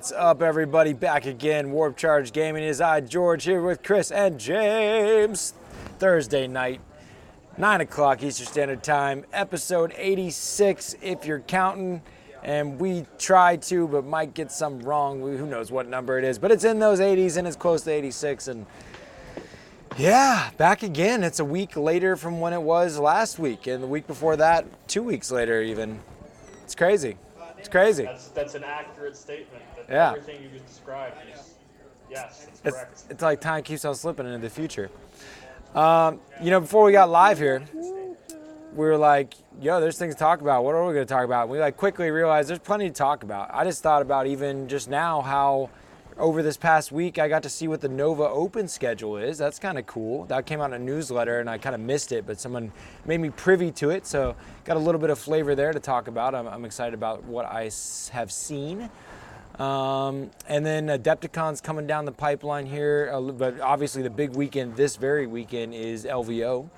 What's up, everybody? Back again. Warp Charge Gaming is I, George, here with Chris and James. Thursday night, 9 o'clock Eastern Standard Time, episode 86, if you're counting. And we try to, but might get some wrong. Who knows what number it is, but it's in those 80s and it's close to 86. And yeah, back again. It's a week later from when it was last week, and the week before that, 2 weeks later even. It's crazy. It's crazy. That's an accurate statement. Yeah. Everything you just described is, yes, it's correct. It's like time keeps on slipping into the future. Before we got live here, we were like, yo, there's things to talk about. What are we going to talk about? We quickly realized there's plenty to talk about. I just thought about even just now how over this past week I got to see what the Nova Open schedule is. That's kind of cool. That came out in a newsletter and I kind of missed it, but someone made me privy to it. So got a little bit of flavor there to talk about. I'm excited about what I have seen. And then Adepticon's coming down the pipeline here, but obviously the big weekend this very weekend is LVO.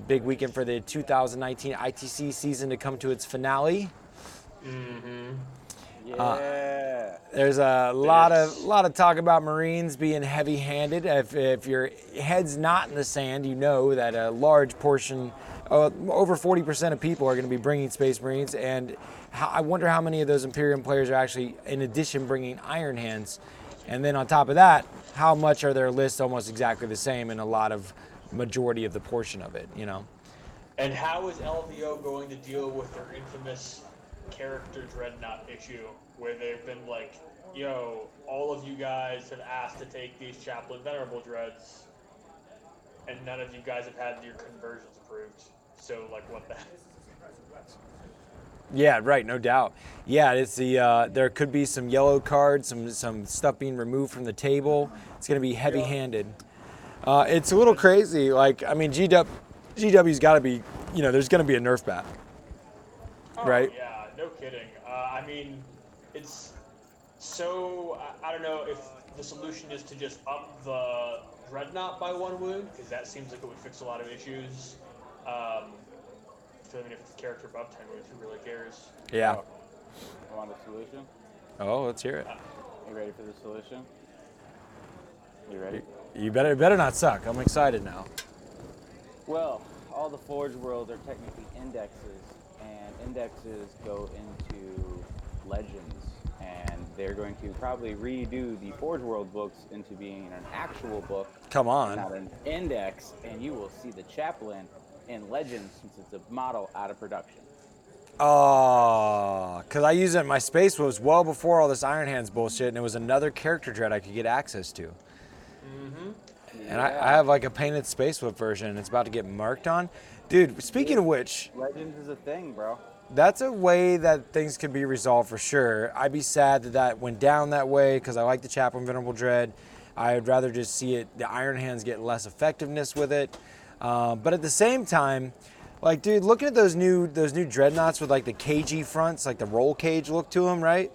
Big weekend for the 2019 ITC season to come to its finale. Mm-hmm. Yeah. There's a lot of talk about Marines being heavy-handed. If your head's not in the sand, you know that a large portion, over 40% of people are going to be bringing Space Marines, and I wonder how many of those Imperium players are actually, in addition, bringing Iron Hands. And then on top of that, how much are their lists almost exactly the same in a lot of majority of the portion of it, you know? And how is LVO going to deal with their infamous character dreadnought issue, where they've been like, yo, all of you guys have asked to take these Chaplain Venerable Dreads, and none of you guys have had your conversions approved. So, what the heck? Yeah, right, no doubt. Yeah, it's there could be some yellow cards, some stuff being removed from the table. It's going to be heavy-handed. It's a little crazy. GW's got to be, there's going to be a nerf bat. Right? Yeah, no kidding. It's so, I don't know if the solution is to just up the Dreadnought by 1 wound, because that seems like it would fix a lot of issues. If it's a character above 10 wounds, who really cares? Yeah. You want a solution? Oh, let's hear it. You ready for the solution? You ready? You better not suck. I'm excited now. Well, all the Forge worlds are technically indexes, and indexes go into Legends, and they're going to probably redo the Forge World books into being an actual book. Come on. Not an index, and you will see the Chaplain in Legends since it's a model out of production. Oh, because I used it in my Space Wolves well before all this Iron Hands bullshit, and it was another character dread I could get access to. Mm-hmm. And I have a painted Space Wolf version, and it's about to get marked on. Dude, speaking of which, Legends is a thing, bro. that's a way that things could be resolved for sure. I'd be sad that went down that way because I like the Chaplain Venerable Dread. I'd rather just see the Iron Hands get less effectiveness with it. But at the same time, dude, looking at those new dreadnoughts with the cagey fronts, the roll cage look to them, right?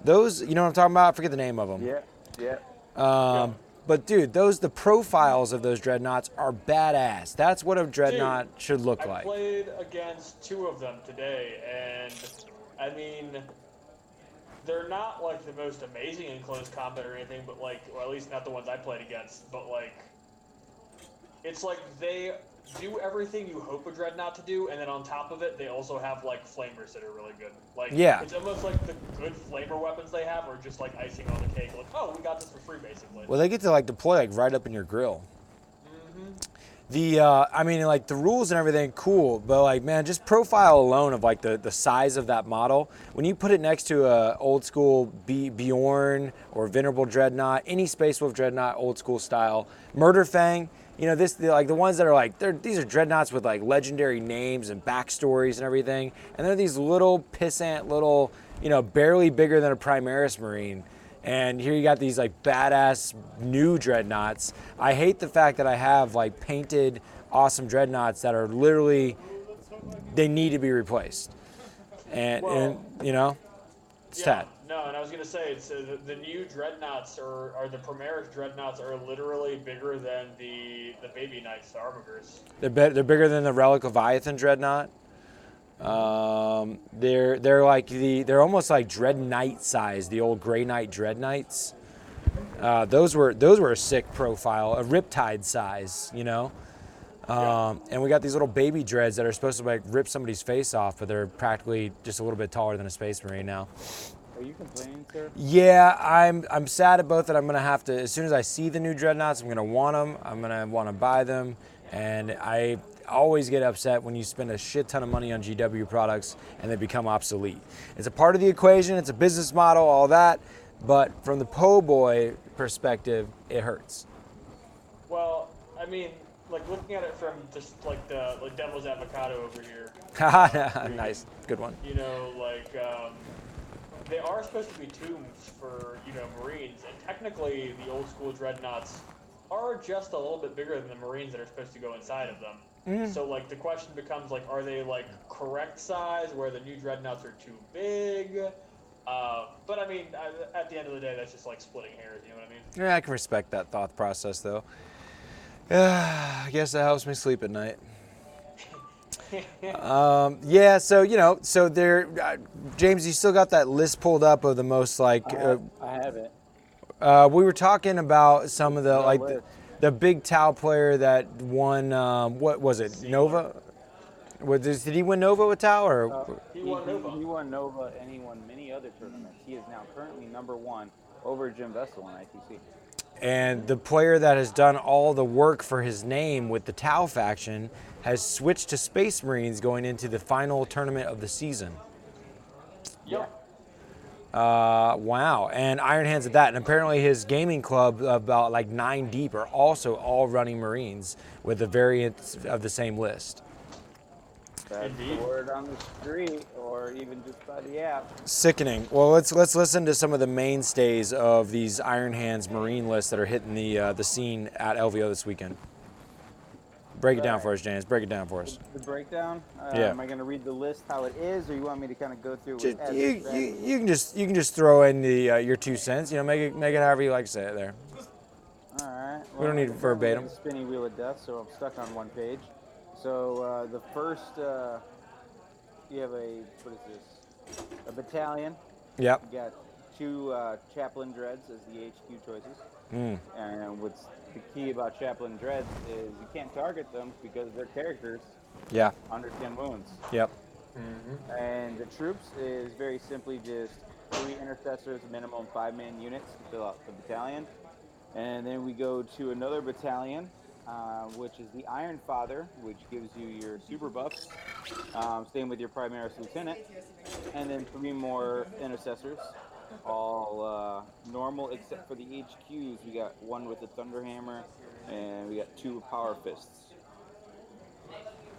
Those, you know what I'm talking about? I forget the name of them. Yeah. But dude, the profiles of those dreadnoughts are badass. That's what a dreadnought should look like. I played against 2 of them today, and they're not the most amazing in close combat or anything, but or at least not the ones I played against, but it's they do everything you hope a dreadnought to do, and then on top of it, they also have flamers that are really good. Yeah. It's almost like the good flamer weapons they have are just icing on the cake. Oh, we got this for free, basically. Well, they get to deploy right up in your grill. Mm-hmm. The rules and everything, cool, but man, just profile alone of the size of that model. When you put it next to a old school Bjorn or Venerable Dreadnought, any Space Wolf Dreadnought, old school style, Murder Fang. The ones that are these are dreadnoughts with legendary names and backstories and everything, and they're these little pissant little, barely bigger than a Primaris Marine. And here you got these badass new dreadnoughts. I hate the fact that I have painted awesome dreadnoughts that are literally, they need to be replaced. And it's sad. No, and I was going to say, the new dreadnoughts or the Primaris dreadnoughts are literally bigger than the baby knights, the Armigers. They're bigger than the Relic Leviathan dreadnought. They're like they're almost like Dread Knight size, the old Grey Knight Dread Knights. Those were a sick profile, a Riptide size, you know. And we got these little baby dreads that are supposed to like rip somebody's face off, but they're practically just a little bit taller than a Space Marine now. Are you complaining, sir? Yeah, I'm sad at both that I'm gonna have to. As soon as I see the new dreadnoughts, I'm gonna want them. I'm gonna want to buy them, and I always get upset when you spend a shit ton of money on GW products and they become obsolete. It's a part of the equation. It's a business model, all that. But from the po' boy perspective, it hurts. Well, I mean, like looking at it from just like the devil's avocado over here. Nice, good one. You know, like they are supposed to be tombs for Marines, and technically the old school dreadnoughts are just a little bit bigger than the Marines that are supposed to go inside of them. So like the question becomes like, are they like correct size where the new dreadnoughts are too big? But I mean, at the end of the day, that's just like splitting hairs. You know what I mean? Yeah, I can respect that thought process, though. I guess that helps me sleep at night. Yeah, so there, James, you still got that list pulled up of the most like. I have it. We were talking about some of the No like list. the big Tau player that won. What was it? Sigmar. Nova. Did he win Nova with Tau or? He won Nova. He won Nova, and he won many other tournaments. He is now currently #1 over Jim Vessel in ITC. And the player that has done all the work for his name with the Tau faction has switched to Space Marines going into the final tournament of the season. Yep. Wow. And Iron Hands at that. And apparently his gaming club, about like 9 deep, are also all running Marines with the variants of the same list. That's Indeed. the word on the street, or even just by the app. Sickening. Well, let's listen to some of the mainstays of these Iron Hands Marine lists that are hitting the scene at LVO this weekend. Break it down for us, James. Break it down for us. The breakdown. Yeah. Am I going to read the list how it is, or you want me to kind of go through it? as You it's read? you can just throw in the your 2 cents. You know, make it however you like to say it there. All right. We don't need I verbatim. got the spinny wheel of death, so I'm stuck on one page. So the first, you have what is this? A battalion. Yep. You got 2 chaplain dreads as the HQ choices. And what's the key about chaplain dreads is you can't target them because their characters Yeah. under 10 wounds. Yep. And the troops is very simply just 3 intercessors, minimum 5-man units to fill out the battalion. And then we go to another battalion, which is the Iron Father, which gives you your super buffs, staying with your Primaris Lieutenant. And then 3 more intercessors, all normal except for the HQs. We got 1 with the Thunderhammer, and we got 2 Power Fists.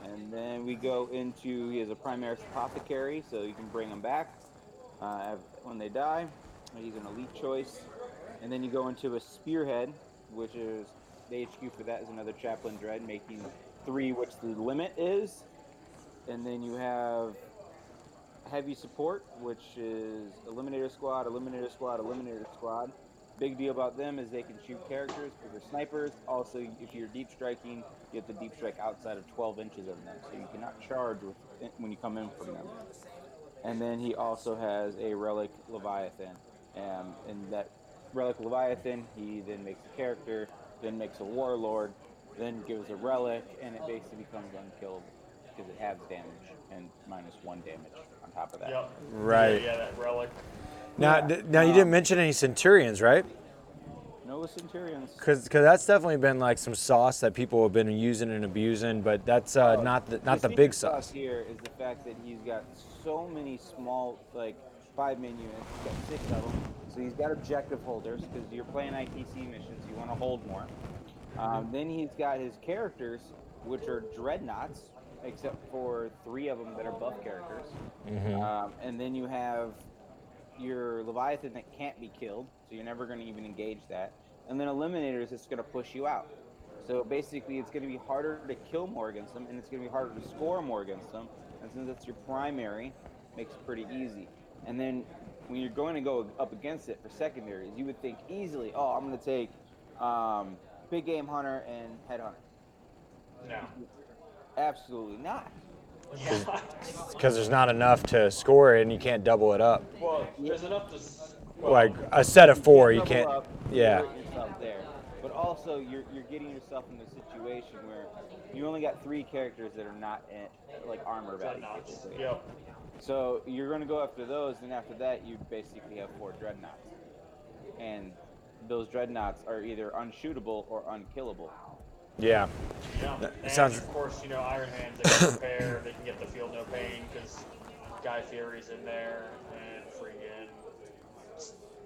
And then we go into, he has a Primaris Apothecary, so you can bring him back when they die. He's an elite choice. And then you go into a Spearhead, which is, the HQ for that is another Chaplain Dread, making 3, which the limit is. And then you have Heavy Support, which is Eliminator Squad, Eliminator Squad, Eliminator Squad. Big deal about them is they can shoot characters because they're snipers. Also, if you're deep striking, you have to deep strike outside of 12 inches of them, so you cannot charge when you come in from them. And then he also has a Relic Leviathan, and that Relic Leviathan, he then makes a character, then makes a Warlord, then gives a Relic, and it basically becomes unkillable because it halves damage and -1 damage on top of that. Yep. Right. Yeah, that relic. Now, Yeah. now you didn't mention any Centurions, right? No Centurions. Because that's definitely been like some sauce that people have been using and abusing, but that's not the secret big sauce. here is the fact that he's got so many small, like 5-man units. He's got 6 of them. So he's got objective holders because you're playing ITC missions. You want to hold more. Then he's got his characters, which are dreadnoughts, except for 3 of them that are buff characters. And then you have your Leviathan that can't be killed, so you're never going to even engage that. And then Eliminators that's going to push you out. So basically, it's going to be harder to kill more against them, and it's going to be harder to score more against them. And since it's your primary, makes it pretty easy. And then when you're going to go up against it for secondaries, you would think easily, oh, I'm going to take Big Game Hunter and Head Hunter. No. Absolutely not. Yeah. because there's not enough to score it and you can't double it up. Well, there's enough to. Well, Like a set of 4, you double can't. up, Yeah. you hurt yourself there. But also, you're getting yourself in a situation where you only got 3 characters that are not like armor value. Dreadnoughts. Yep. So you're going to go after those, and after that, you basically have 4 dreadnoughts, and those dreadnoughts are either unshootable or unkillable. Yeah. Yeah. And sounds- of course, Iron Hands, they can prepare, they can get the Feel No Pain because Guy Fieri's in there, and freaking.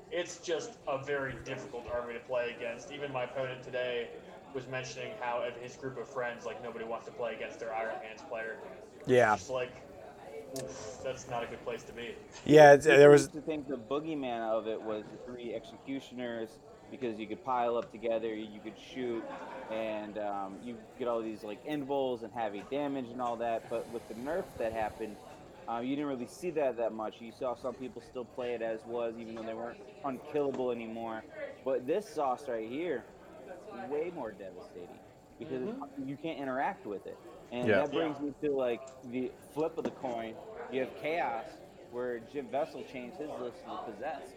It's just a very difficult army to play against. Even my opponent today was mentioning how of his group of friends, like nobody wants to play against their Iron Hands player. Yeah. It's just like, oof, that's not a good place to be. Yeah, there was. I think the boogeyman of it was the 3 executioners, because you could pile up together, you could shoot, and you get all these like invuls and heavy damage and all that. But with the nerf that happened, you didn't really see that much. You saw some people still play it as was, even though they weren't unkillable anymore. But this sauce right here, way more devastating because you can't interact with it. And that brings me to like the flip of the coin. You have Chaos, where Jim Vessel changed his list to Possessed.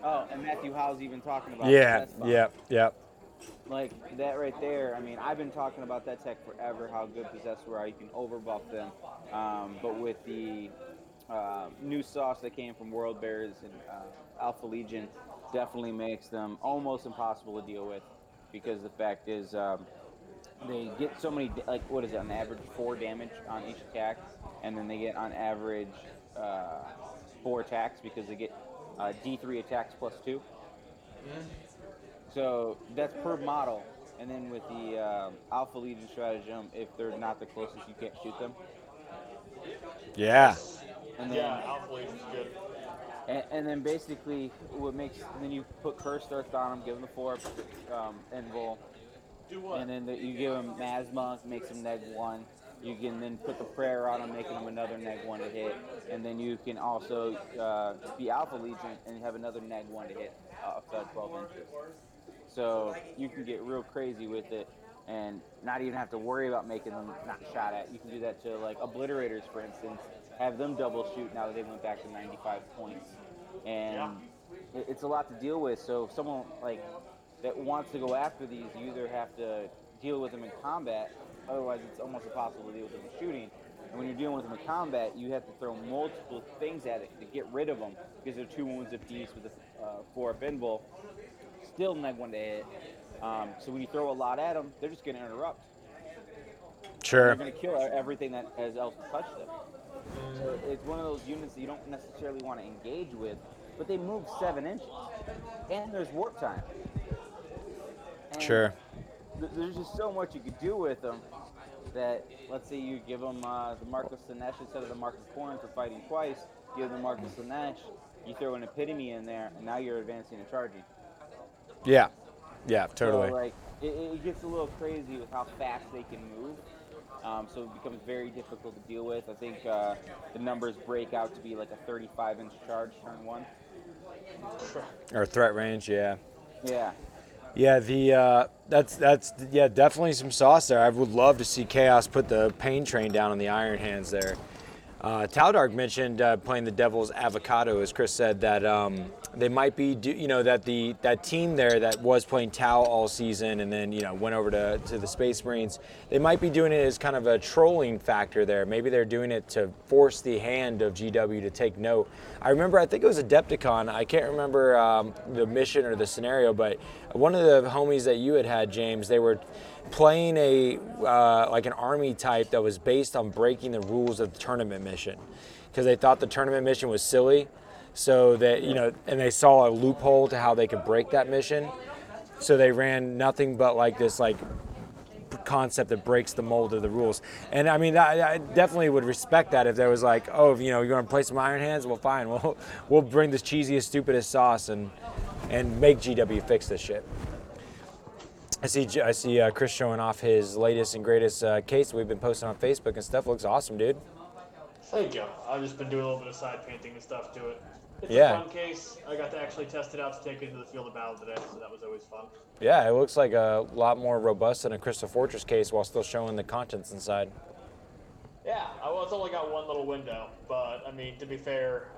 Oh, and Matthew Howe's even talking about Possessed bombs. Yep. Like that right there. I mean, I've been talking about that tech forever. How good Possessed were. How you can overbuff them. But with the new sauce that came from World Bears and Alpha Legion, definitely makes them almost impossible to deal with. Because the fact is, they get so many. Like, what is it? On average, 4 damage on each attack, and then they get on average 4 attacks because they get D3 attacks plus 2. So that's per model. And then with the Alpha Legion stratagem, if they're not the closest, you can't shoot them. Yeah. And then, Yeah, Alpha Legion's good. and then basically, then you put Cursed Earth on them, give them the 4 invul. Do what? And then you give them Mazmonk, makes them -1. You can then put the prayer on them, making them another -1 to hit. And then you can also be Alpha Legion and have another -1 to hit up to 12 inches. So you can get real crazy with it and not even have to worry about making them not shot at. You can do that to like Obliterators, for instance, have them double shoot now that they went back to 95 points. And it's a lot to deal with. So if someone like that wants to go after these, you either have to deal with them in combat, otherwise it's almost impossible to deal with them in shooting. And when you're dealing with them in combat, you have to throw multiple things at it to get rid of them, because they're 2 wounds apiece with a 4 invul. Still -1 to hit. So when you throw a lot at them, they're just going to interrupt. Sure. They're going to kill everything that has else touched them. So it's one of those units that you don't necessarily want to engage with, but they move 7 inches, and there's warp time. And Sure. There's just so much you could do with them. That let's say you give them the Mark of Slanesh instead of the Mark of Corn for fighting twice. Give them Mark of Slanesh. You throw an Epitome in there, and now you're advancing and charging. Yeah, totally. So, like, it gets a little crazy with how fast they can move. So it becomes very difficult to deal with. I think the numbers break out to be like a 35-inch charge turn 1. Or threat range, yeah. Yeah. Yeah, that's definitely some sauce there. I would love to see Chaos put the pain train down on the Iron Hands there. Taldark mentioned playing the Devil's Avocado, as Chris said, that they might be, that team there that was playing Tau all season and then, went over to the Space Marines, they might be doing it as kind of a trolling factor there. Maybe they're doing it to force the hand of GW to take note. I think it was Adepticon. I can't remember the mission or the scenario, but one of the homies that you had, James, they were playing like an army type that was based on breaking the rules of the tournament mission, because they thought the tournament mission was silly, so that and they saw a loophole to how they could break that mission, so they ran nothing but like this concept that breaks the mold of the rules. And I mean, I definitely would respect that if there was like, oh, you're going to play some Iron Hands, well, fine, we'll bring this cheesiest, stupidest sauce and make GW fix this shit. I see Chris showing off his latest and greatest case that we've been posting on Facebook and stuff. Looks awesome, dude. Thank you. I've just been doing a little bit of side painting and stuff to it. It's Yeah. a fun case. I got to actually test it out to take it into the field of battle today, so that was always fun. Yeah, it looks like a lot more robust than a Crystal Fortress case while still showing the contents inside. Yeah, Yeah, well, it's only got one little window, but I mean, to be fair,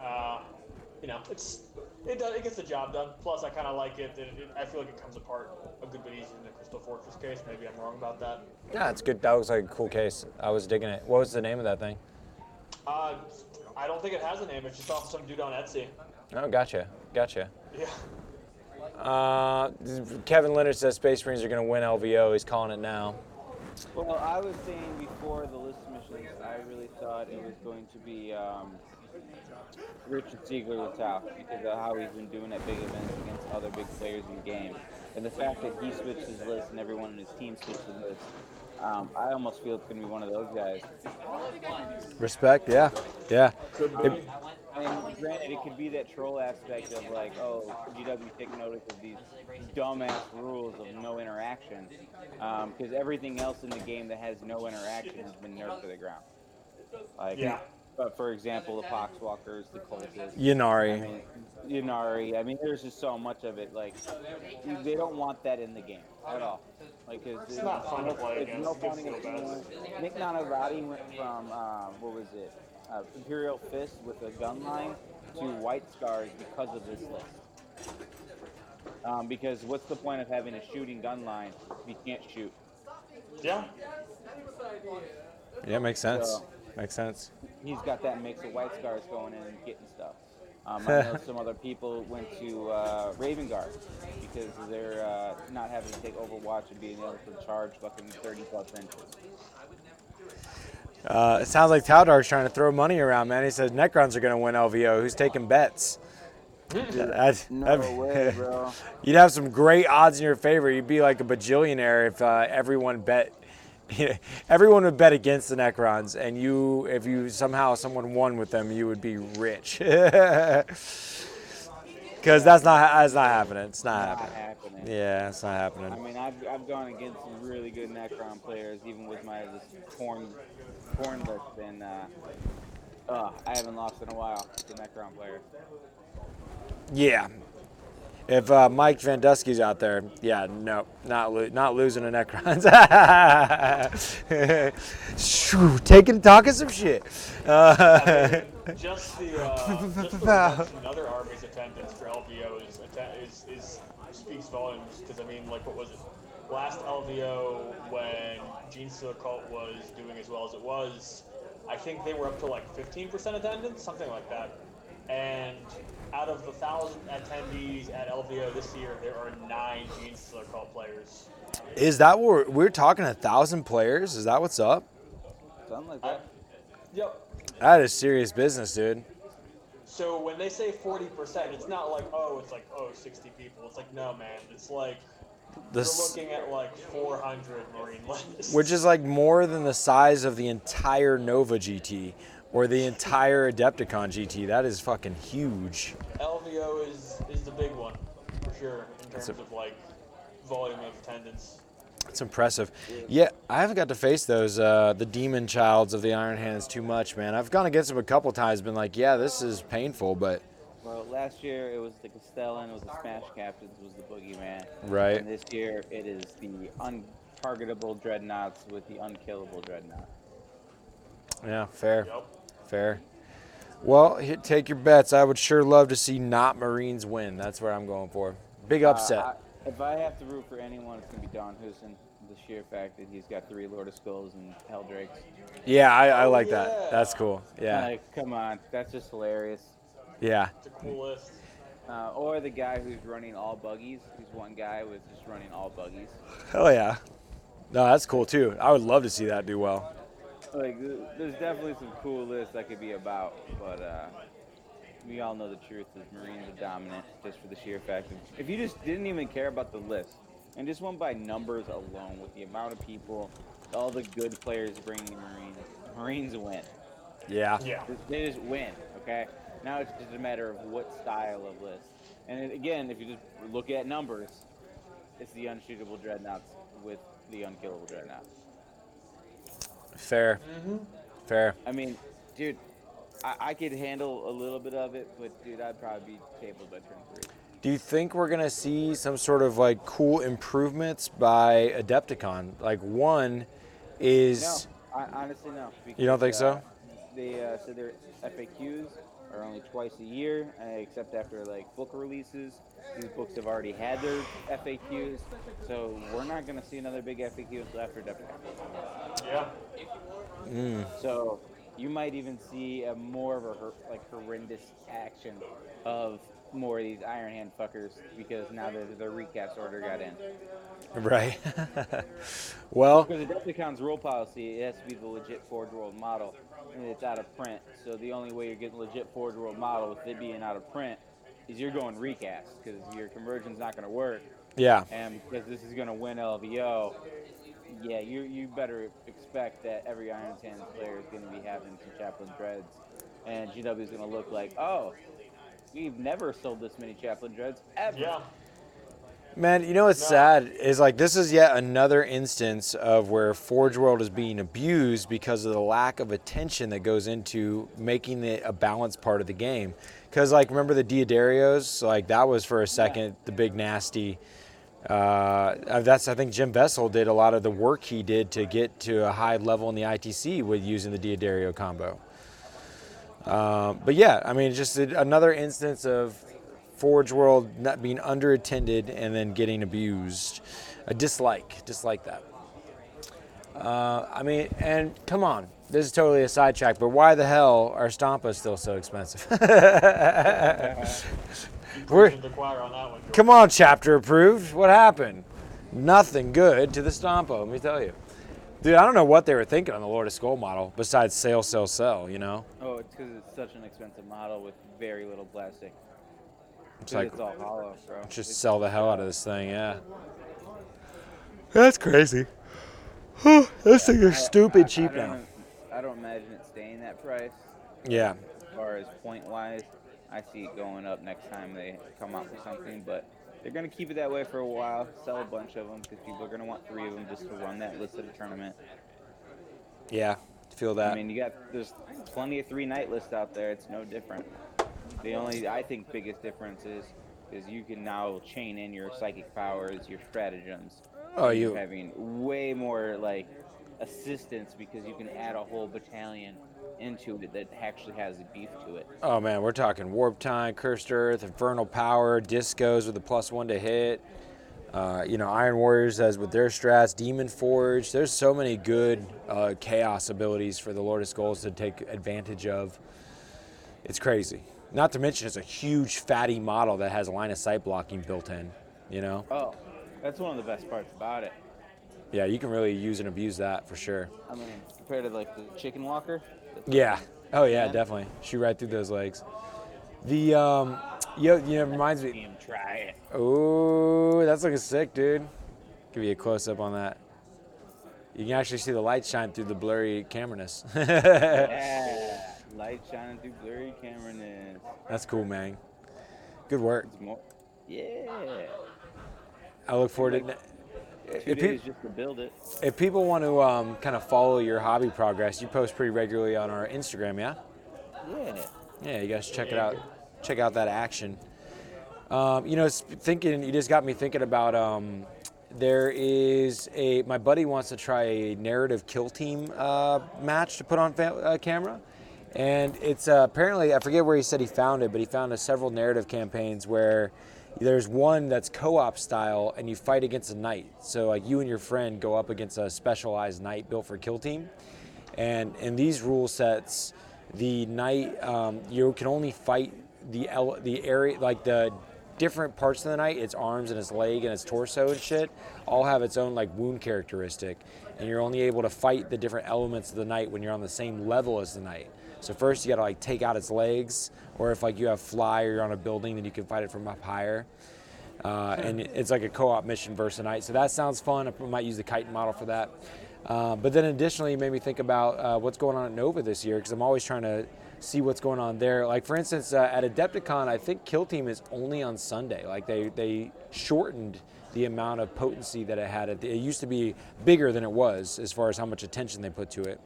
you know, it gets the job done. Plus, I kind of like it. I feel like it comes apart a good bit easier than the Crystal Fortress case. Maybe I'm wrong about that. Yeah, it's good. That looks like a cool case. I was digging it. What was the name of that thing? Uh, I don't think it has a name. It's just off some dude on Etsy. Oh, gotcha. Gotcha. Yeah. Kevin Leonard says Space Marines are going to win LVO. He's calling it now. Well, I was saying before the list missions, I really thought it was going to be Richard Siegler with Tau because of how he's been doing at big events against other big players in the game. And the fact that he switched his list and everyone in his team switched his list, I almost feel it's going to be one of those guys. Respect, yeah. Yeah. And granted, it could be that troll aspect of like, oh, GW take notice of these dumbass rules of no interaction, because everything else in the game that has no interaction has been nerfed to the ground. Like, Yeah. but for example, the Poxwalkers, the Cultists, Yannari. Yannari. I mean, there's just so much of it. Like, they don't want that in the game at all. Like, cause It's not fun to play there's against. no It gets fun real against bad. anyone. Nick Nanavati went from what was it? Imperial Fist with a gun line to White Scars because of this list. Because what's the point of having a shooting gun line if you can't shoot? Yeah. Yeah, makes sense. So, Makes sense. he's got that mix of White Scars going in and getting stuff. I know some other people went to Raven Guard because they're not having to take Overwatch and being able to charge fucking 30 plus inches. It sounds like Taldark's trying to throw money around, man. He says Necrons are going to win LVO. Who's taking bets? No way, bro. You'd have some great odds in your favor. You'd be like a bajillionaire if everyone bet. Everyone would bet against the Necrons, and if you somehow someone won with them, you would be rich. Because that's not happening. It's not happening. Yeah, it's not happening. I mean, I've gone against some really good Necron players, even with my porn list, and I haven't lost in a while to Necron players. Yeah. If Mike Vandusky's out there, yeah, no, not losing to Necrons. Shoo, talking some shit. I mean, just the reduction in other armies' attendance for LVO is speaks volumes. Because I mean, like, what was it? Last LVO when Gene Stealer Cult was doing as well as it was, I think they were up to like 15% attendance, something like that. And out of the 1,000 attendees at LVO this year, there are 9 Gene Stealer Cult players. Is that what we're talking 1,000 players? Is that what's up? Something like that. Yep. That is serious business, dude. So when they say 40%, it's not like, it's like 60 people. It's like, no, man. It's like you're looking at like 400 Marine lists. Which is like more than the size of the entire Nova GT or the entire Adepticon GT. That is fucking huge. LVO is the big one for sure in terms of like volume of attendance. It's impressive. Yeah, I haven't got to face those the demon childs of the Iron Hands too much, man. I've gone against them a couple times, been like, yeah, this is painful, but Well, last year it was the Castellan, it was the Smash Captains, was the Boogeyman. Right. And this year it is the untargetable Dreadnoughts with the unkillable Dreadnought. yeah, fair, Yep. fair. Well, take your bets. I would sure love to see not Marines win. That's where I'm going for. Big upset. If I have to root for anyone, it's going to be Don Husin. The sheer fact that he's got 3 Lord of Skulls and Helldrakes. Yeah, I like yeah. that. That's cool. Yeah, Like, come on, that's just hilarious. yeah. It's a cool list. Or the guy who's running all buggies. He's one guy with just running all buggies. Hell yeah. No, that's cool too. I would love to see that do well. Like, there's definitely some cool lists that could be about, but we all know the truth is Marines are dominant just for the sheer fact of if you just didn't even care about the list and just went by numbers alone with the amount of people, all the good players bringing Marines win. Yeah. Yeah. They just win, okay? Now it's just a matter of what style of list. And again, if you just look at numbers, it's the unshootable Dreadnoughts with the unkillable Dreadnoughts. Fair. Fair. I mean, dude, I could handle a little bit of it, but dude, I'd probably be tabled by turn 3. Do you think we're gonna see some sort of like cool improvements by Adepticon? Like one is No, Honestly, no. You don't think Because, so? They said their FAQs are only twice a year, except after like book releases. These books have already had their FAQs, so we're not going to see another big FAQ until after Adepticon. Yeah. So you might even see a more of a horrendous action of more of these Iron Hand fuckers because now the recast order got in. Right. Well, Well, because Adepticon's rule policy, it has to be the legit Forge World model, and it's out of print. So the only way you're getting legit Forge World model with it being out of print is you're going recast because your conversion's not going to work, yeah. and because this is going to win LVO. Yeah, you better expect that every Iron Hands player is going to be having some Chaplain Dreads, and GW is going to look like, oh, we've never sold this many Chaplain Dreads ever. Yeah. Man, you know what's sad is like this is yet another instance of where Forge World is being abused because of the lack of attention that goes into making it a balanced part of the game. Because like remember the Diodarios, like that was for a second the big nasty. That's I think Jim Vessel did a lot of the work he did to get to a high level in the ITC with using the Diodario combo. But yeah, I mean just another instance of Forge World not being underattended and then getting abused. A dislike that. I mean, and come on, this is totally a sidetrack, but why the hell are Stampas still so expensive? Come on, chapter approved. What happened? Nothing good to the Stampa, let me tell you. Dude, I don't know what they were thinking on the Lord of Skull model besides sell, sell, sell, you know? Oh, it's because it's such an expensive model with very little plastic. It's like, it's all hollow, bro. Just sell the hell out of this thing, yeah. That's crazy. This thing is stupid cheap now. I don't imagine it staying that price. Yeah. As far as point-wise, I see it going up next time they come out with something, but they're going to keep it that way for a while, sell a bunch of them, because people are going to want 3 of them just to run that list at a tournament. Yeah, feel that. I mean, there's plenty of 3-night lists out there. It's no different. The only, I think, biggest difference is you can now chain in your psychic powers, your stratagems. Oh, you're having way more like assistance because you can add a whole battalion into it that actually has a beef to it. Oh man, we're talking Warp Time, Cursed Earth, Infernal Power, Discos with a +1 to hit. Iron Warriors as with their strats, Demon Forge. There's so many good chaos abilities for the Lord of Skulls to take advantage of. It's crazy. Not to mention it's a huge fatty model that has line of sight blocking built in, you know? Oh, that's one of the best parts about it. Yeah, you can really use and abuse that for sure. I mean, compared to like the Chicken Walker. Yeah. Oh yeah, definitely. Shoot right through those legs. The reminds me. Try it. Oh, that's looking sick, dude. Give you a close up on that. You can actually see the light shine through the blurry cameraness. Yeah, light shining through blurry cameraness. That's cool, man. Good work. Yeah. I look forward to. 2 days just to build it. If people want to kind of follow your hobby progress, you post pretty regularly on our Instagram, yeah? Yeah. Yeah, you guys check it out. Check out that action. You just got me thinking about. My buddy wants to try a narrative kill team match to put on camera, and it's apparently I forget where he said he found it, but he found several narrative campaigns where there's one that's co-op style, and you fight against a knight. So like you and your friend go up against a specialized knight built for kill team, and in these rule sets, the knight you can only fight the area like the different parts of the knight, its arms and its leg and its torso and shit, all have its own like wound characteristic, and you're only able to fight the different elements of the knight when you're on the same level as the knight. So first you gotta like take out its legs, or if like you have fly or you're on a building, then you can fight it from up higher. And it's like a co-op mission versus a knight. So that sounds fun. I might use the kite model for that. But then additionally, it made me think about what's going on at Nova this year, because I'm always trying to see what's going on there. Like for instance, at Adepticon, I think Kill Team is only on Sunday. Like they shortened the amount of potency that it had. It used to be bigger than it was as far as how much attention they put to it.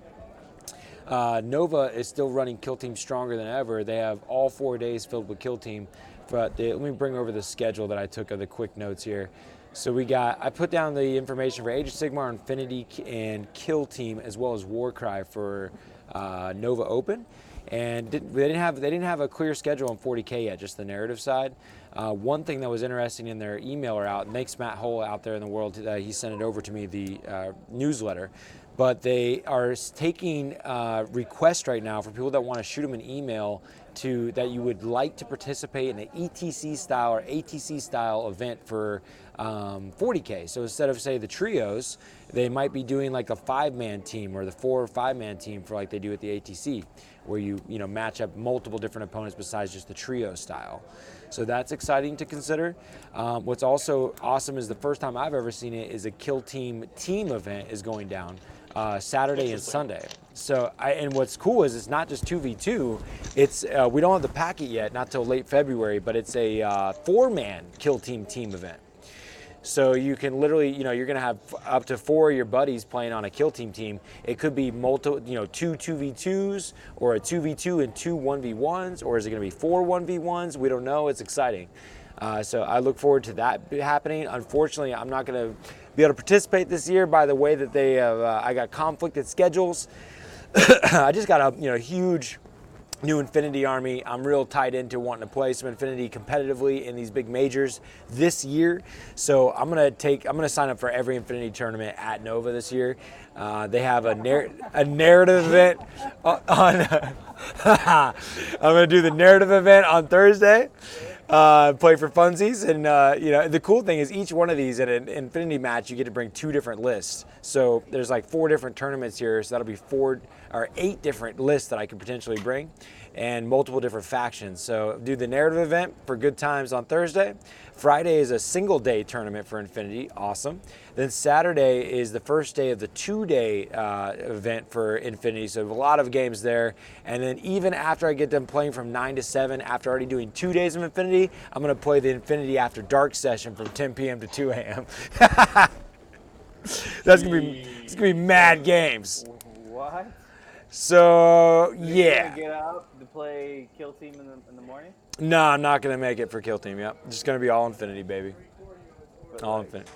Nova is still running Kill Team stronger than ever. They have all 4 days filled with Kill Team. But let me bring over the schedule that I took of the quick notes here. So I put down the information for Age of Sigmar, Infinity, and Kill Team, as well as Warcry for Nova Open. And they didn't have a clear schedule on 40K yet, just the narrative side. One thing that was interesting in their emailer out, and thanks Matt Hull out there in the world, he sent it over to me, the newsletter. But they are taking requests right now for people that want to shoot them an email that you would like to participate in an ETC style or ATC style event for 40K. So instead of, say, the trios, they might be doing like a 5-man team or the 4 or 5-man team for like they do at the ATC, where you match up multiple different opponents besides just the trio style. So that's exciting to consider. What's also awesome is the first time I've ever seen it is a Kill Team event is going down Saturday and Sunday. So and what's cool is it's not just 2v2. It's we don't have the packet yet, not till late February, but it's a 4-man Kill Team event. So you can literally, you're going to have up to 4 of your buddies playing on a Kill Team. It could be multiple, 2 2v2s or a 2v2 and 2 1v1s, or is it going to be 4 1v1s? We don't know. It's exciting. So I look forward to that happening. Unfortunately, I'm not going to be able to participate this year by the way that they have, I got conflicted schedules. I just got a huge new Infinity army. I'm real tied into wanting to play some Infinity competitively in these big majors this year. So I'm gonna sign up for every Infinity tournament at Nova this year. They have a narrative event on. I'm gonna do the narrative event on Thursday. Play for funsies, and the cool thing is each one of these at an Infinity match you get to bring 2 different lists. So there's like 4 different tournaments here, so that'll be 4 or 8 different lists that I could potentially bring, and multiple different factions. So do the narrative event for good times on Thursday. Friday is a single day tournament for Infinity, awesome. Then Saturday is the first day of the 2-day event for Infinity, so a lot of games there. And then even after I get done playing from 9 to 7, after already doing 2 days of Infinity, I'm gonna play the Infinity After Dark session from 10 p.m. to 2 a.m. It's gonna be mad games. What? So You yeah. gonna get out to play Kill Team in the morning? No, I'm not gonna make it for Kill Team. Yep, just gonna be all Infinity, baby. But All Infinity.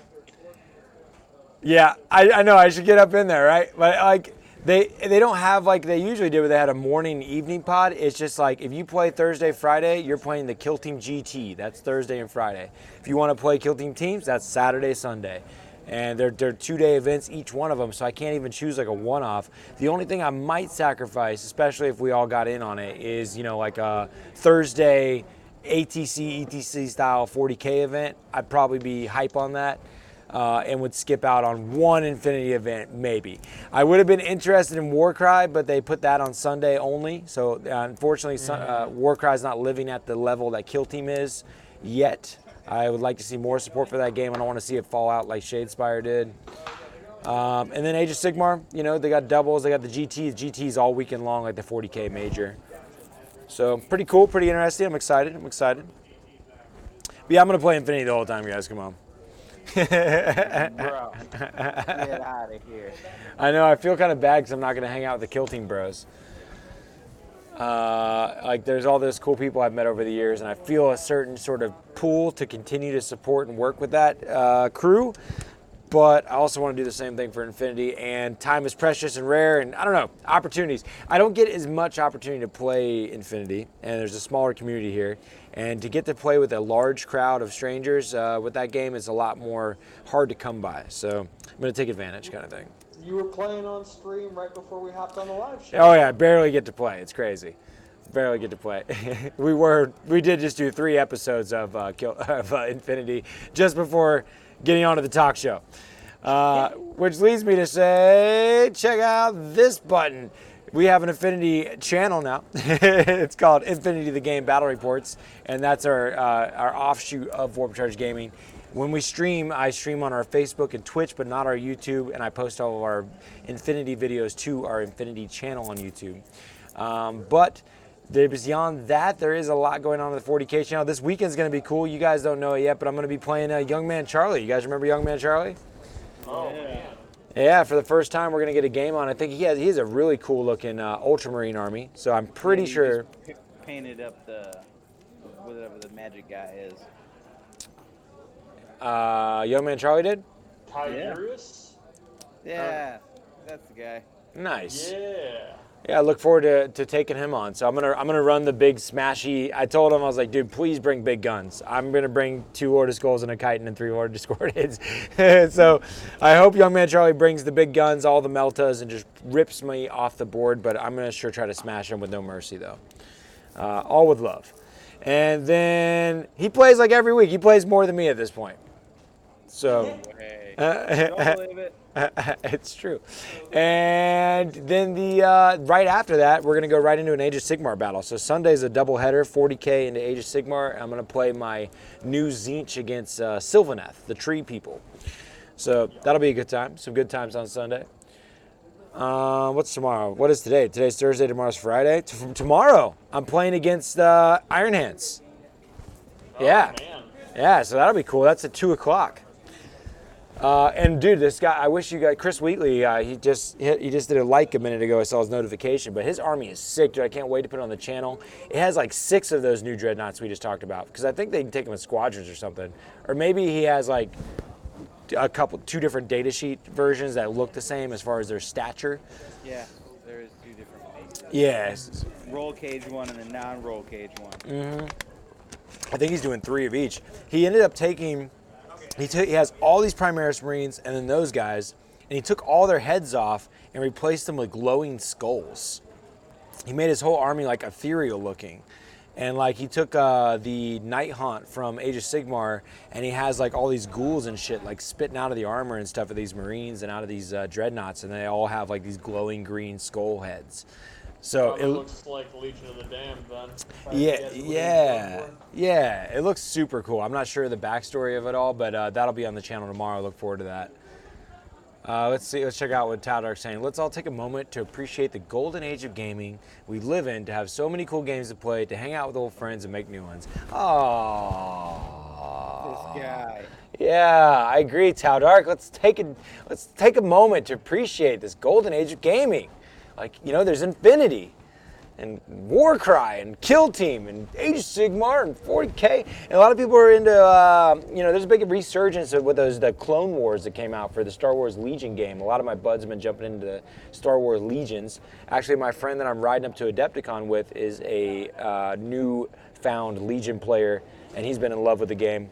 Yeah, I know I should get up in there, right? But like they don't have like they usually do, where they had a morning and evening pod. It's just like if you play Thursday, Friday, you're playing the Kill Team GT. That's Thursday and Friday. If you want to play Kill Team teams, that's Saturday, Sunday. And they're 2-day events, each one of them, so I can't even choose like a one-off. The only thing I might sacrifice, especially if we all got in on it, is like a Thursday ATC, ETC style 40K event. I'd probably be hype on that. And would skip out on one Infinity event, maybe. I would have been interested in Warcry, but they put that on Sunday only. So unfortunately, Warcry is not living at the level that Kill Team is yet. I would like to see more support for that game. I don't want to see it fall out like Shadespire did. And then Age of Sigmar, they got doubles. They got the GT. The GT's all weekend long, like the 40K major. So pretty cool, pretty interesting. I'm excited. But yeah, I'm going to play Infinity the whole time, guys. Come on. Bro, get out of here. I know, I feel kind of bad because I'm not going to hang out with the Kill Team bros. There's all those cool people I've met over the years, and I feel a certain sort of pull to continue to support and work with that crew. But I also want to do the same thing for Infinity, and time is precious and rare, and I don't know, opportunities. I don't get as much opportunity to play Infinity, and there's a smaller community here, and to get to play with a large crowd of strangers with that game is a lot more hard to come by. So I'm going to take advantage, kind of thing. You were playing on stream right before we hopped on the live show. Oh yeah, I barely get to play. It's crazy. Barely get to play. We did just do 3 episodes of Infinity just before getting onto the talk show. Which leads me to say, check out this button. We have an Infinity channel now. It's called Infinity the Game Battle Reports, and that's our offshoot of Warp Charge Gaming. When we stream, I stream on our Facebook and Twitch, but not our YouTube, and I post all of our Infinity videos to our Infinity channel on YouTube. But beyond that, there is a lot going on in the 40K channel. This weekend's going to be cool. You guys don't know it yet, but I'm going to be playing Young Man Charlie. You guys remember Young Man Charlie? Oh, man. Yeah, for the first time, we're going to get a game on. I think he has a really cool-looking Ultramarine army, so I'm pretty sure. Just painted up whatever the magic guy is. Young Man Charlie did? Tiberius? Yeah, that's the guy. Nice. Yeah. Yeah, I look forward to taking him on. So I'm gonna run the big smashy. I told him, I was like, dude, please bring big guns. I'm gonna bring 2 Order Skulls and a Chitin and 3 Order Discordids. So I hope Young Man Charlie brings the big guns, all the Meltas, and just rips me off the board. But I'm gonna sure try to smash him with no mercy though. All with love. And then he plays like every week. He plays more than me at this point. So. Hey, don't believe it. It's true. And then the right after that, we're gonna go right into an Age of Sigmar battle. So Sunday's a double header, 40K into Age of Sigmar. I'm gonna play my new Tzeentch against Sylvaneth, the Tree People. So that'll be a good time. Some good times on Sunday. What's tomorrow? What is today? Today's Thursday. Tomorrow's Friday. Tomorrow, I'm playing against Iron Hands. Yeah, Oh, man. yeah. So that'll be cool. That's at 2 o'clock. And dude, this guy, I wish you guys, Chris Wheatley, he just did a like a minute ago. I saw his notification, but his army is sick, dude. I can't wait to put it on the channel. It has like 6 of those new dreadnoughts we just talked about, because I think they can take them in squadrons or something. Or maybe he has like 2 different data sheet versions that look the same as far as their stature. Yeah, there is 2 different phases. Yes. Roll cage one and a non-roll cage one. I think he's doing 3 of each. He ended up taking, he has all these Primaris Marines and then those guys, and he took all their heads off and replaced them with glowing skulls. He made his whole army like ethereal looking. And like he took the Night Haunt from Age of Sigmar, and he has like all these ghouls and shit like spitting out of the armor and stuff of these Marines and out of these dreadnoughts, and they all have like these glowing green skull heads. So Probably looks like Legion of the Damned then. Yeah. It looks super cool. I'm not sure the backstory of it all, but that'll be on the channel tomorrow. I look forward to that. Let's check out what Taldark's saying. Let's all take a moment to appreciate the golden age of gaming we live in, to have so many cool games to play, to hang out with old friends and make new ones. Oh, This guy. yeah, I agree, Taldark. Let's take a moment to appreciate this golden age of gaming. Like, you know, there's Infinity and Warcry and Kill Team and Age of Sigmar and 40K. And a lot of people are into, there's a big resurgence with the Clone Wars that came out for the Star Wars Legion game. A lot of my buds have been jumping into the Star Wars Legions. Actually, my friend that I'm riding up to Adepticon with is a new found Legion player, and he's been in love with the game.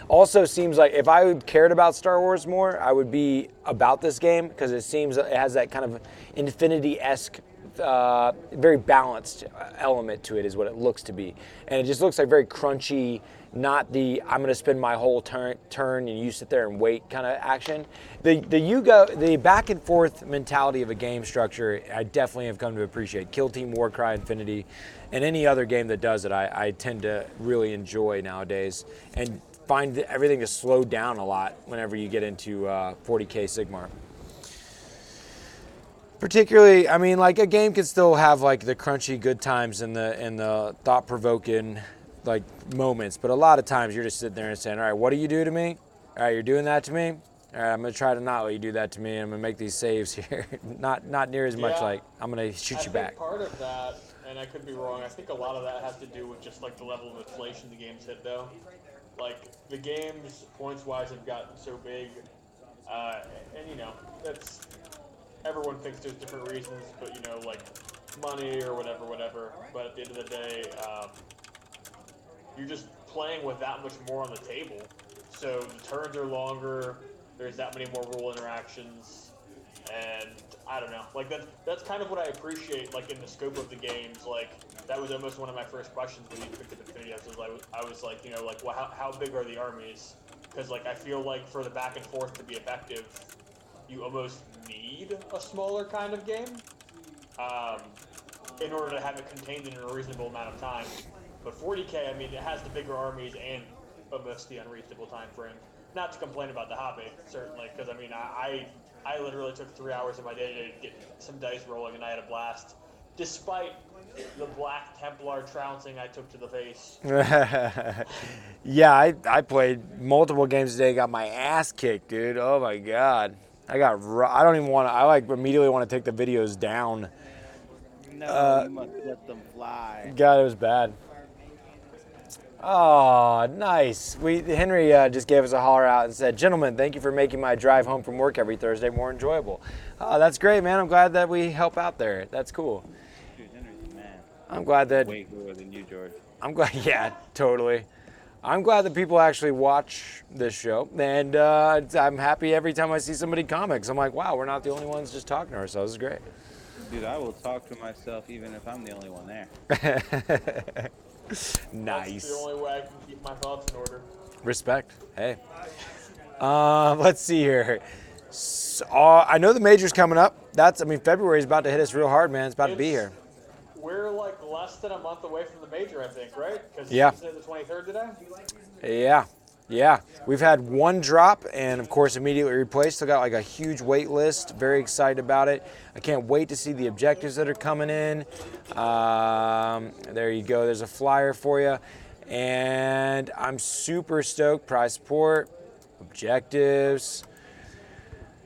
Also seems like if I cared about Star Wars more, I would be about this game, because it seems it has that kind of Infinity-esque, very balanced element to it, is what it looks to be. And it just looks like very crunchy, not the I'm going to spend my whole turn and you sit there and wait kind of action. The back and forth mentality of a game structure, I definitely have come to appreciate. Kill Team, Warcry, Infinity, and any other game that does it, I tend to really enjoy nowadays, and find everything to slow down a lot whenever you get into 40K Sigmar. Particularly, I mean, like a game can still have like the crunchy good times and the thought-provoking like moments, but a lot of times you're just sitting there and saying, all right, what do you do to me? All right, you're doing that to me? All right, I'm gonna try to not let you do that to me. I'm gonna make these saves here. not near as much like I'm gonna shoot you back. Part of that, and I could be wrong, I think a lot of that has to do with just like the level of inflation the game's hit though. Like, the games, points-wise, have gotten so big, and, you know, that's, everyone thinks there's different reasons, but, you know, like, money or whatever, but at the end of the day, you're just playing with that much more on the table, so the turns are longer, there's that many more rule interactions, and, I don't know, like, that's kind of what I appreciate, like, in the scope of the games, like, that was almost one of my first questions when you picked up Infinity. I was like, you know, like, well, how big are the armies? Because, like, I feel like for the back and forth to be effective, you almost need a smaller kind of game in order to have it contained in a reasonable amount of time. But 40K, I mean, it has the bigger armies and almost the unreasonable time frame. Not to complain about the hobby, certainly, because, I mean, I literally took 3 hours of my day to get some dice rolling, and I had a blast. Despite the Black Templar trouncing I took to the face. Yeah, I played multiple games today, got my ass kicked, dude. Oh my god. I don't even want to, I like immediately want to take the videos down. No, you must let them fly. God, it was bad. Oh, nice. Henry just gave us a holler out and said, "Gentlemen, thank you for making my drive home from work every Thursday more enjoyable." Oh, that's great, man. I'm glad that we help out there. That's cool. Dude, Henry's the man. I'm glad that. Way cooler than you, George. I'm glad. Yeah, totally. I'm glad that people actually watch this show, and I'm happy every time I see somebody comics. I'm like, wow, we're not the only ones just talking to ourselves. It's great. Dude, I will talk to myself even if I'm the only one there. Nice. That's the only way I can keep my thoughts in order. Respect. Hey. Let's see here. I know the major's coming up. February is about to hit us real hard, man. It's about to be here. We're like less than a month away from the major, I think, right? Because Yeah. Isn't it the 23rd today? Yeah. We've had one drop and, of course, immediately replaced. Still got like a huge wait list. Very excited about it. I can't wait to see the objectives that are coming in. There you go. There's a flyer for you. And I'm super stoked. Prize support, objectives.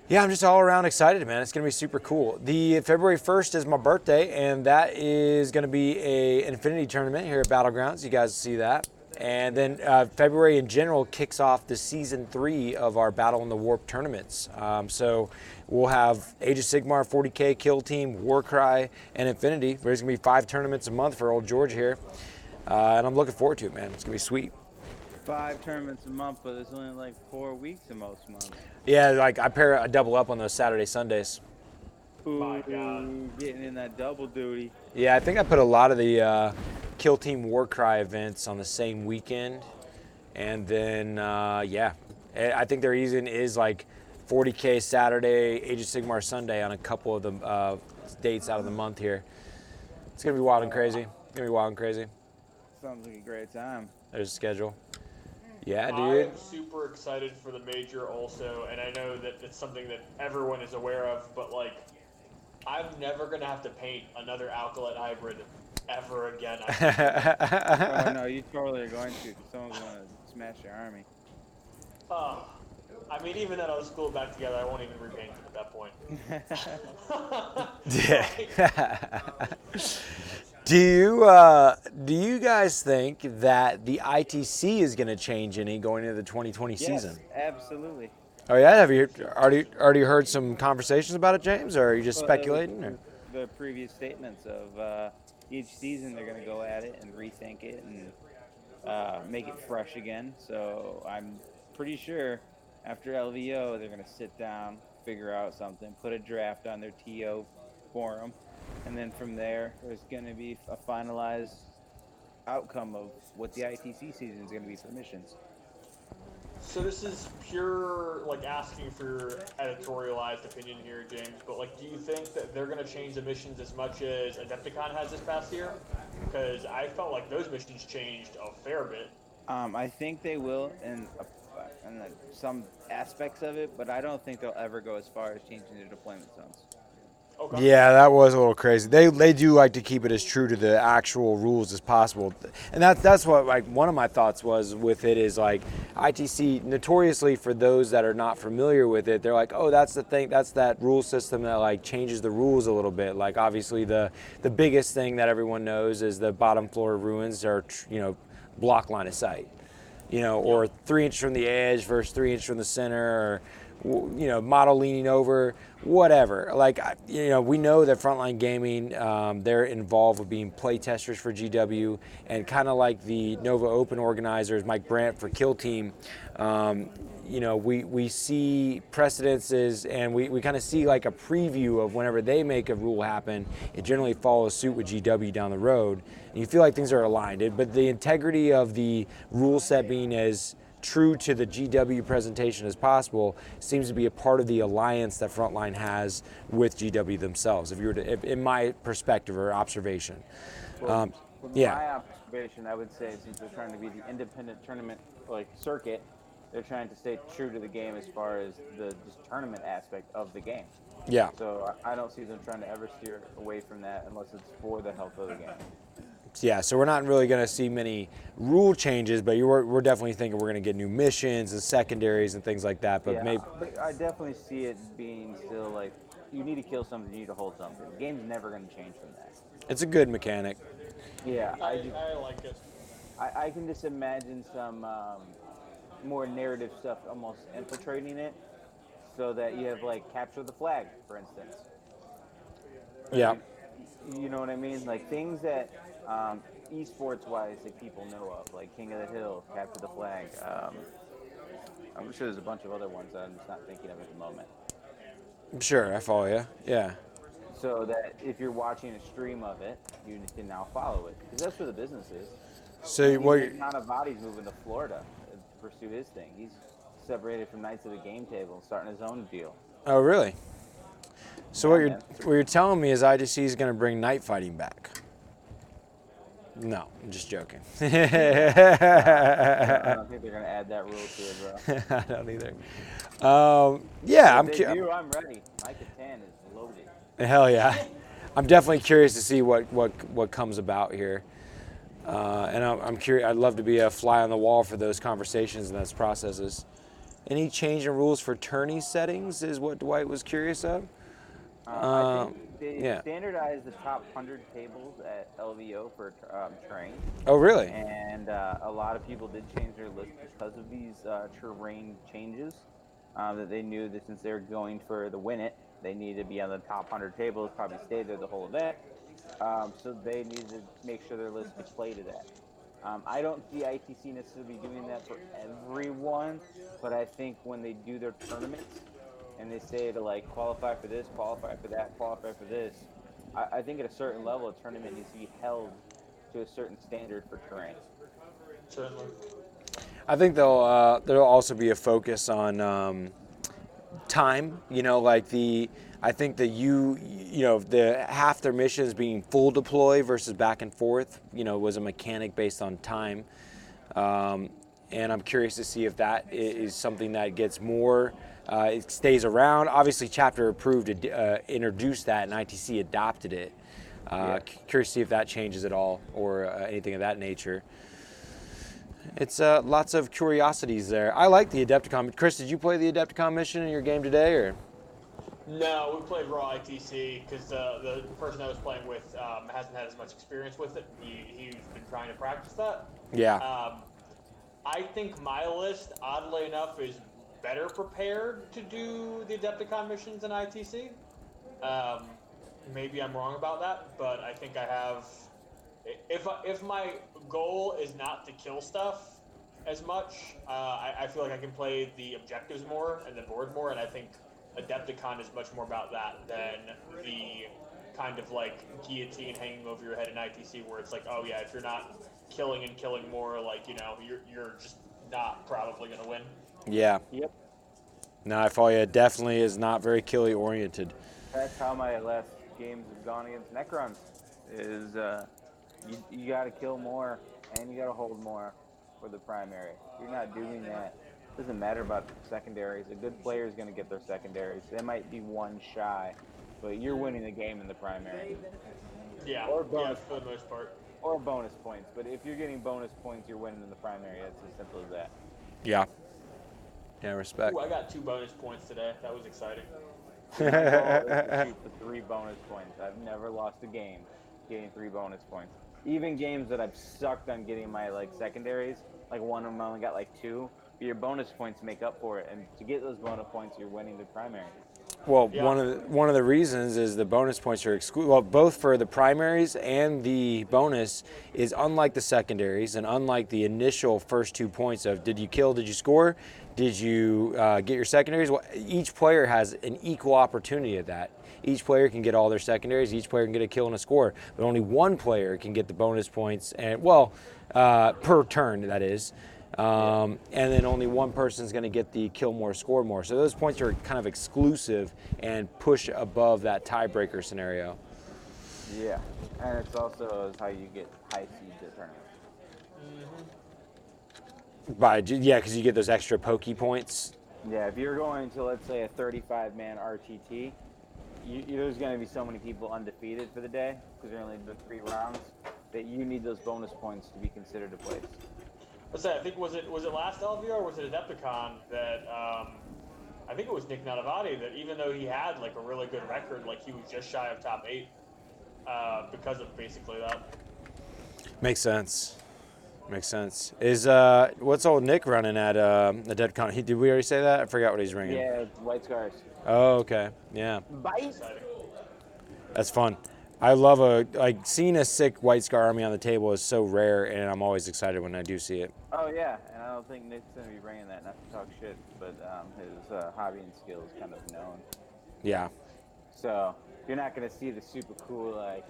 Yeah, I'm just all around excited, man. It's going to be super cool. The February 1st is my birthday, and that is going to be a Infinity tournament here at Battlegrounds. You guys see that. And then February in general kicks off the season 3 of our Battle in the Warp tournaments. So we'll have Age of Sigmar, 40K, Kill Team, Warcry, and Infinity. There's going to be 5 tournaments a month for old George here. And I'm looking forward to it, man. It's going to be sweet. 5 tournaments a month, but there's only like 4 weeks in most months. Yeah, like I double up on those Saturday, Sundays. Ooh, My God. getting in that double duty. Yeah, I think I put a lot of the Kill Team Warcry events on the same weekend. And then, I think there even is like 40K Saturday, Age of Sigmar Sunday on a couple of the dates out of the month here. It's going to be wild and crazy. Sounds like a great time. There's a schedule. Yeah, I dude. am super excited for the major also, and I know that it's something that everyone is aware of, but like, I'm never going to have to paint another Alkalit hybrid ever again. Oh no, you totally are going to, because someone's going to smash your army. Even then I was schooled back together, I won't even repaint it at that point. Do you guys think that the ITC is going to change any going into the 2020 season? Yes, absolutely. Oh yeah, have you already heard some conversations about it, James, or are you just speculating? Or? The previous statements of each season they're going to go at it and rethink it and make it fresh again. So I'm pretty sure after LVO they're going to sit down, figure out something, put a draft on their TO forum. And then from there, there's going to be a finalized outcome of what the ITC season is going to be for missions. So this is pure, like, asking for editorialized opinion here, James, but, like, do you think that they're going to change the missions as much as Adepticon has this past year? Because I felt like those missions changed a fair bit. I think they will in some aspects of it, but I don't think they'll ever go as far as changing their deployment zones. Okay. Yeah, that was a little crazy. They do like to keep it as true to the actual rules as possible, and that's what like one of my thoughts was with it is like ITC notoriously for those that are not familiar with it, they're like, oh, that's the thing, that's that rule system that like changes the rules a little bit. Like obviously the biggest thing that everyone knows is the bottom floor ruins are block line of sight, or 3 inches from the edge versus 3 inches from the center, or model leaning over, whatever. Like, we know that Frontline Gaming, they're involved with being play testers for GW, and kind of like the Nova Open organizers, Mike Brandt for Kill Team, we see precedences and we kind of see like a preview of whenever they make a rule happen, it generally follows suit with GW down the road. And you feel like things are aligned, but the integrity of the rule set being as true to the GW presentation as possible seems to be a part of the alliance that Frontline has with GW themselves, in my perspective or observation. From my observation, I would say since they're trying to be the independent tournament like circuit, they're trying to stay true to the game as far as the just tournament aspect of the game. Yeah. So I don't see them trying to ever steer away from that unless it's for the health of the game. Yeah, so we're not really going to see many rule changes, but we're definitely thinking we're going to get new missions and secondaries and things like that. But yeah, maybe but I definitely see it being still like you need to kill something, you need to hold something. The game's never going to change from that. it's a good mechanic. Yeah, I like it. I can just imagine some more narrative stuff almost infiltrating it, so that you have like capture the flag, for instance. Yeah. You know what I mean? Like things that esports wise that people know of, like King of the Hill, capture the flag. I'm sure there's a bunch of other ones that I'm just not thinking of at the moment. Sure, I follow you. Yeah. So that if you're watching a stream of it, you can now follow it because that's where the business is. So what? Nick Nanavati's moving to Florida to pursue his thing. He's separated from Knights of the Game Table and starting his own deal. Oh, really? So Yeah, man. what you're telling me is IGC is going to bring night fighting back? No, I'm just joking. I don't think they're gonna add that rule to it, bro. I don't either. Yeah, If they do, I'm ready. My Catan is loaded. Hell yeah. I'm definitely curious to see what comes about here. And I'm curious. I'd love to be a fly on the wall for those conversations and those processes. Any change in rules for tourney settings is what Dwight was curious of. I think they yeah. standardized the top 100 tables at LVO for terrain. Oh, really? And a lot of people did change their list because of these terrain changes. That they knew that since they were going for the win it, they needed to be on the top 100 tables, probably stay there the whole event. So they needed to make sure their list could play to that. I don't see ITC necessarily doing that for everyone, but I think when they do their tournaments and they say to like qualify for this, qualify for that, qualify for this, I think at a certain level, a tournament needs to be held to a certain standard for terrain. Certainly. I think there'll also be a focus on time. You know, like I think that the half their missions being full deploy versus back and forth, was a mechanic based on time. And I'm curious to see if that is something that gets more, it stays around. Obviously, Chapter approved to introduce that, and ITC adopted it. Curious to see if that changes at all or anything of that nature. It's lots of curiosities there. I like the Adepticon. Chris, did you play the Adepticon mission in your game today, or? No, we played raw ITC because the person I was playing with hasn't had as much experience with it. He's been trying to practice that. Yeah. I think my list, oddly enough, is better prepared to do the Adepticon missions than ITC. Maybe I'm wrong about that, but I think I have. If my goal is not to kill stuff as much, I feel like I can play the objectives more and the board more, and I think Adepticon is much more about that than the kind of like guillotine hanging over your head in ITC, where it's like, oh yeah, if you're not killing more, like you're just not probably gonna win. Yeah. Yep. No, I follow you. It definitely is not very killy oriented. That's how my last games have gone against Necrons. Is you got to kill more and you got to hold more for the primary. If you're not doing that, it doesn't matter about secondaries. A good player is going to get their secondaries. They might be one shy, but you're winning the game in the primary. Yeah, or bonus, for the most part. Or bonus points. But if you're getting bonus points, you're winning in the primary. That's as simple as that. Yeah. Yeah, respect. Ooh, I got 2 bonus points today. That was exciting. My goal is to shoot for 3 bonus points. I've never lost a game getting 3 bonus points. Even games that I've sucked on getting my secondaries, like one of them I only got 2, but your bonus points make up for it. And to get those bonus points, you're winning the primary. Well, yeah. one of the reasons is the bonus points are exclusive. Well, both for the primaries and the bonus is unlike the secondaries and unlike the initial first 2 points of did you kill, did you score, did you get your secondaries. Well, each player has an equal opportunity at that. Each player can get all their secondaries. Each player can get a kill and a score, but only one player can get the bonus points and per turn that is. And then only one person is going to get the kill more, score more. So those points are kind of exclusive and push above that tiebreaker scenario. Yeah, and it's also how you get high seeds at tournaments. Because you get those extra pokey points. Yeah, if you're going to, let's say, a 35-man RTT, there's going to be so many people undefeated for the day because they're only doing 3 rounds that you need those bonus points to be considered a place. I think was it last LVO or was it Adepticon that I think it was Nick Nanavati that even though he had a really good record, he was just shy of top 8 because of basically that. Makes sense. Makes sense. Is what's old Nick running at Adepticon? Did we already say that? I forgot what he's ringing. Yeah, White Scars. Oh, okay. Yeah, Bite. that's fun. I love seeing a sick White Scar army on the table is so rare, and I'm always excited when I do see it. Oh yeah, and I don't think Nick's gonna be bringing that. Not to talk shit, but his hobby and skill is kind of known. Yeah. So you're not gonna see the super cool like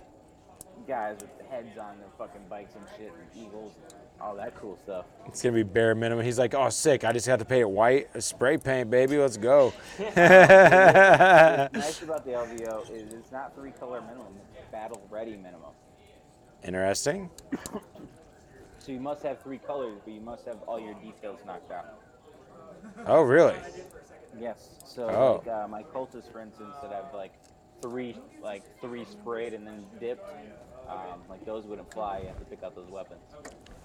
guys with the heads on their fucking bikes and shit, and eagles, all that cool stuff. It's gonna be bare minimum. He's like, oh, sick. I just have to pay it white. Spray paint, baby. Let's go. What's nice about the LVO is it's not 3-color minimum, it's battle ready minimum. Interesting. So you must have 3 colors, but you must have all your details knocked out. Oh, really? Yes. So like my cultists, for instance, that have like three sprayed and then dipped, like those wouldn't fly. You have to pick out those weapons.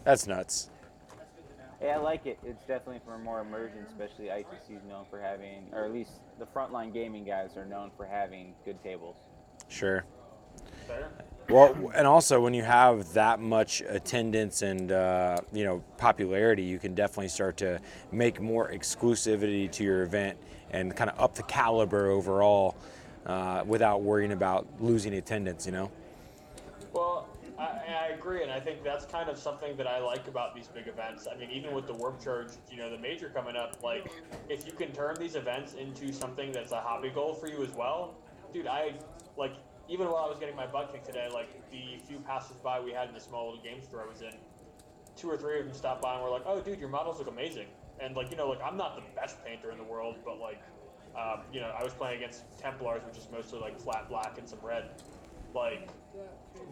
That's nuts. Yeah, I like it. It's definitely for more immersion, especially ITC is known for having, or at least the frontline gaming guys are known for having good tables. Sure. Fair. Well, and also when you have that much attendance and popularity, you can definitely start to make more exclusivity to your event and kind of up the caliber overall without worrying about losing attendance. Well, I agree, and I think that's kind of something that I like about these big events. I mean, even with the Warp Charge, the major coming up, like, if you can turn these events into something that's a hobby goal for you as well, dude, even while I was getting my butt kicked today, like, the few passers-by we had in the small little game store I was in, 2 or 3 of them stopped by and were like, oh, dude, your models look amazing. And, I'm not the best painter in the world, but, I was playing against Templars, which is mostly, flat black and some red.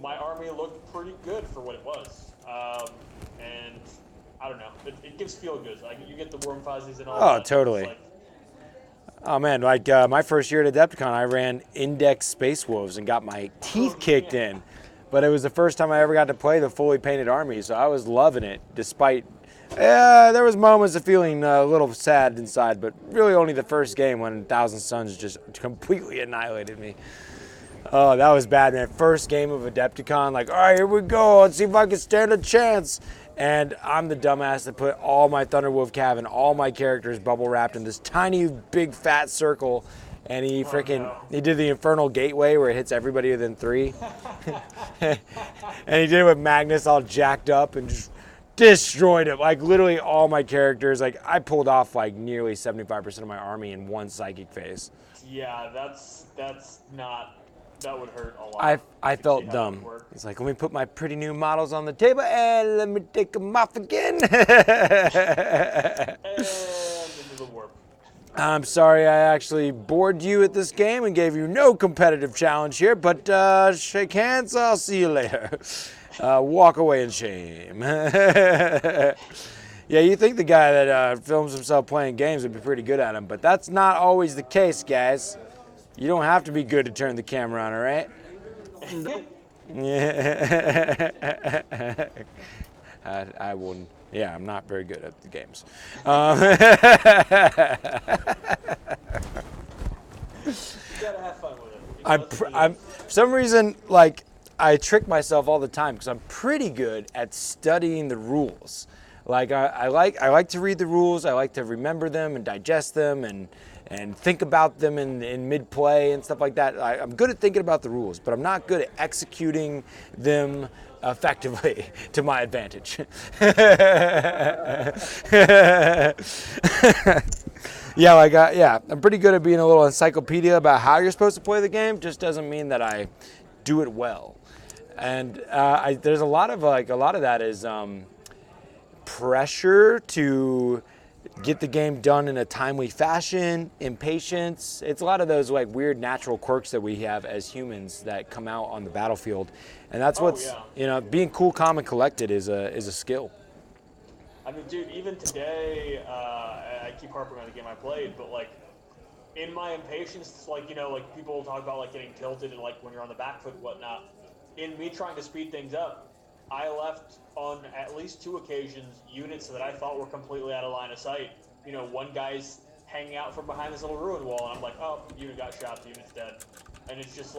My army looked pretty good for what it was. And, I don't know, it gives feel good. You get the worm fuzzies and all that. Oh, totally. Oh man, my first year at Adepticon, I ran Index Space Wolves and got my teeth kicked in. But it was the first time I ever got to play the fully painted army, so I was loving it, despite, there was moments of feeling a little sad inside, but really only the first game when Thousand Suns just completely annihilated me. Oh, that was bad, man. First game of Adepticon, all right, here we go. Let's see if I can stand a chance. And I'm the dumbass that put all my Thunderwolf Cav and all my characters bubble wrapped in this tiny, big, fat circle. And he he did the Infernal Gateway where it hits everybody within 3. And he did it with Magnus all jacked up and just destroyed him. Literally all my characters. I pulled off nearly 75% of my army in one psychic phase. Yeah, that's not... That would hurt a lot. I felt dumb. It's let me put my pretty new models on the table and let me take them off again. And into the warp. I'm sorry I actually bored you at this game and gave you no competitive challenge here, but shake hands, I'll see you later. Walk away in shame. Yeah, you think the guy that films himself playing games would be pretty good at them, but that's not always the case, guys. You don't have to be good to turn the camera on, all right? Yeah. I wouldn't. Yeah, I'm not very good at the games. You gotta have fun with it. For some reason, I trick myself all the time because I'm pretty good at studying the rules. I like to read the rules. I like to remember them and digest them and think about them in mid-play and stuff like that. I'm good at thinking about the rules, but I'm not good at executing them effectively to my advantage. I'm pretty good at being a little encyclopedia about how you're supposed to play the game. Just doesn't mean that I do it well. And there's a lot of that is pressure to get the game done in a timely fashion, impatience. It's a lot of those weird natural quirks that we have as humans that come out on the battlefield. And that's being cool, calm, and collected is a skill. I mean, dude, even today, I keep harping on the game I played, but in my impatience, people talk about getting tilted and when you're on the back foot and whatnot. In me trying to speed things up, I left on at least 2 occasions units that I thought were completely out of line of sight. One guy's hanging out from behind this little ruin wall, and I'm like, oh, unit got shot, the unit's dead. And it's just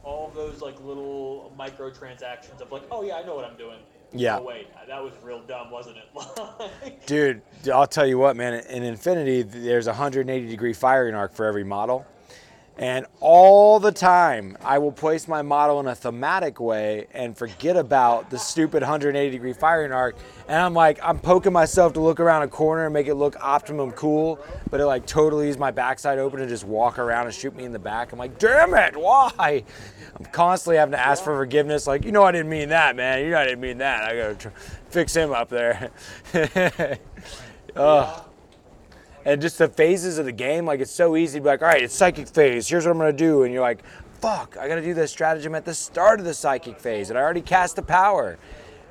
all those little microtransactions of oh yeah, I know what I'm doing. Yeah. Oh wait, that was real dumb, wasn't it? Dude, I'll tell you what, man. In Infinity, there's a 180-degree firing arc for every model. And all the time, I will place my model in a thematic way and forget about the stupid 180-degree firing arc. And I'm like, I'm poking myself to look around a corner and make it look optimum cool, but it like totally leaves my backside open and just walk around and shoot me in the back. I'm like, damn it, why? I'm constantly having to ask for forgiveness. Like, I didn't mean that, man. I didn't mean that. I gotta fix him up there. And just the phases of the game, like it's so easy to be like, all right, it's psychic phase, here's what I'm gonna do. And you're like, fuck, I gotta do this stratagem at the start of the psychic phase, and I already cast the power.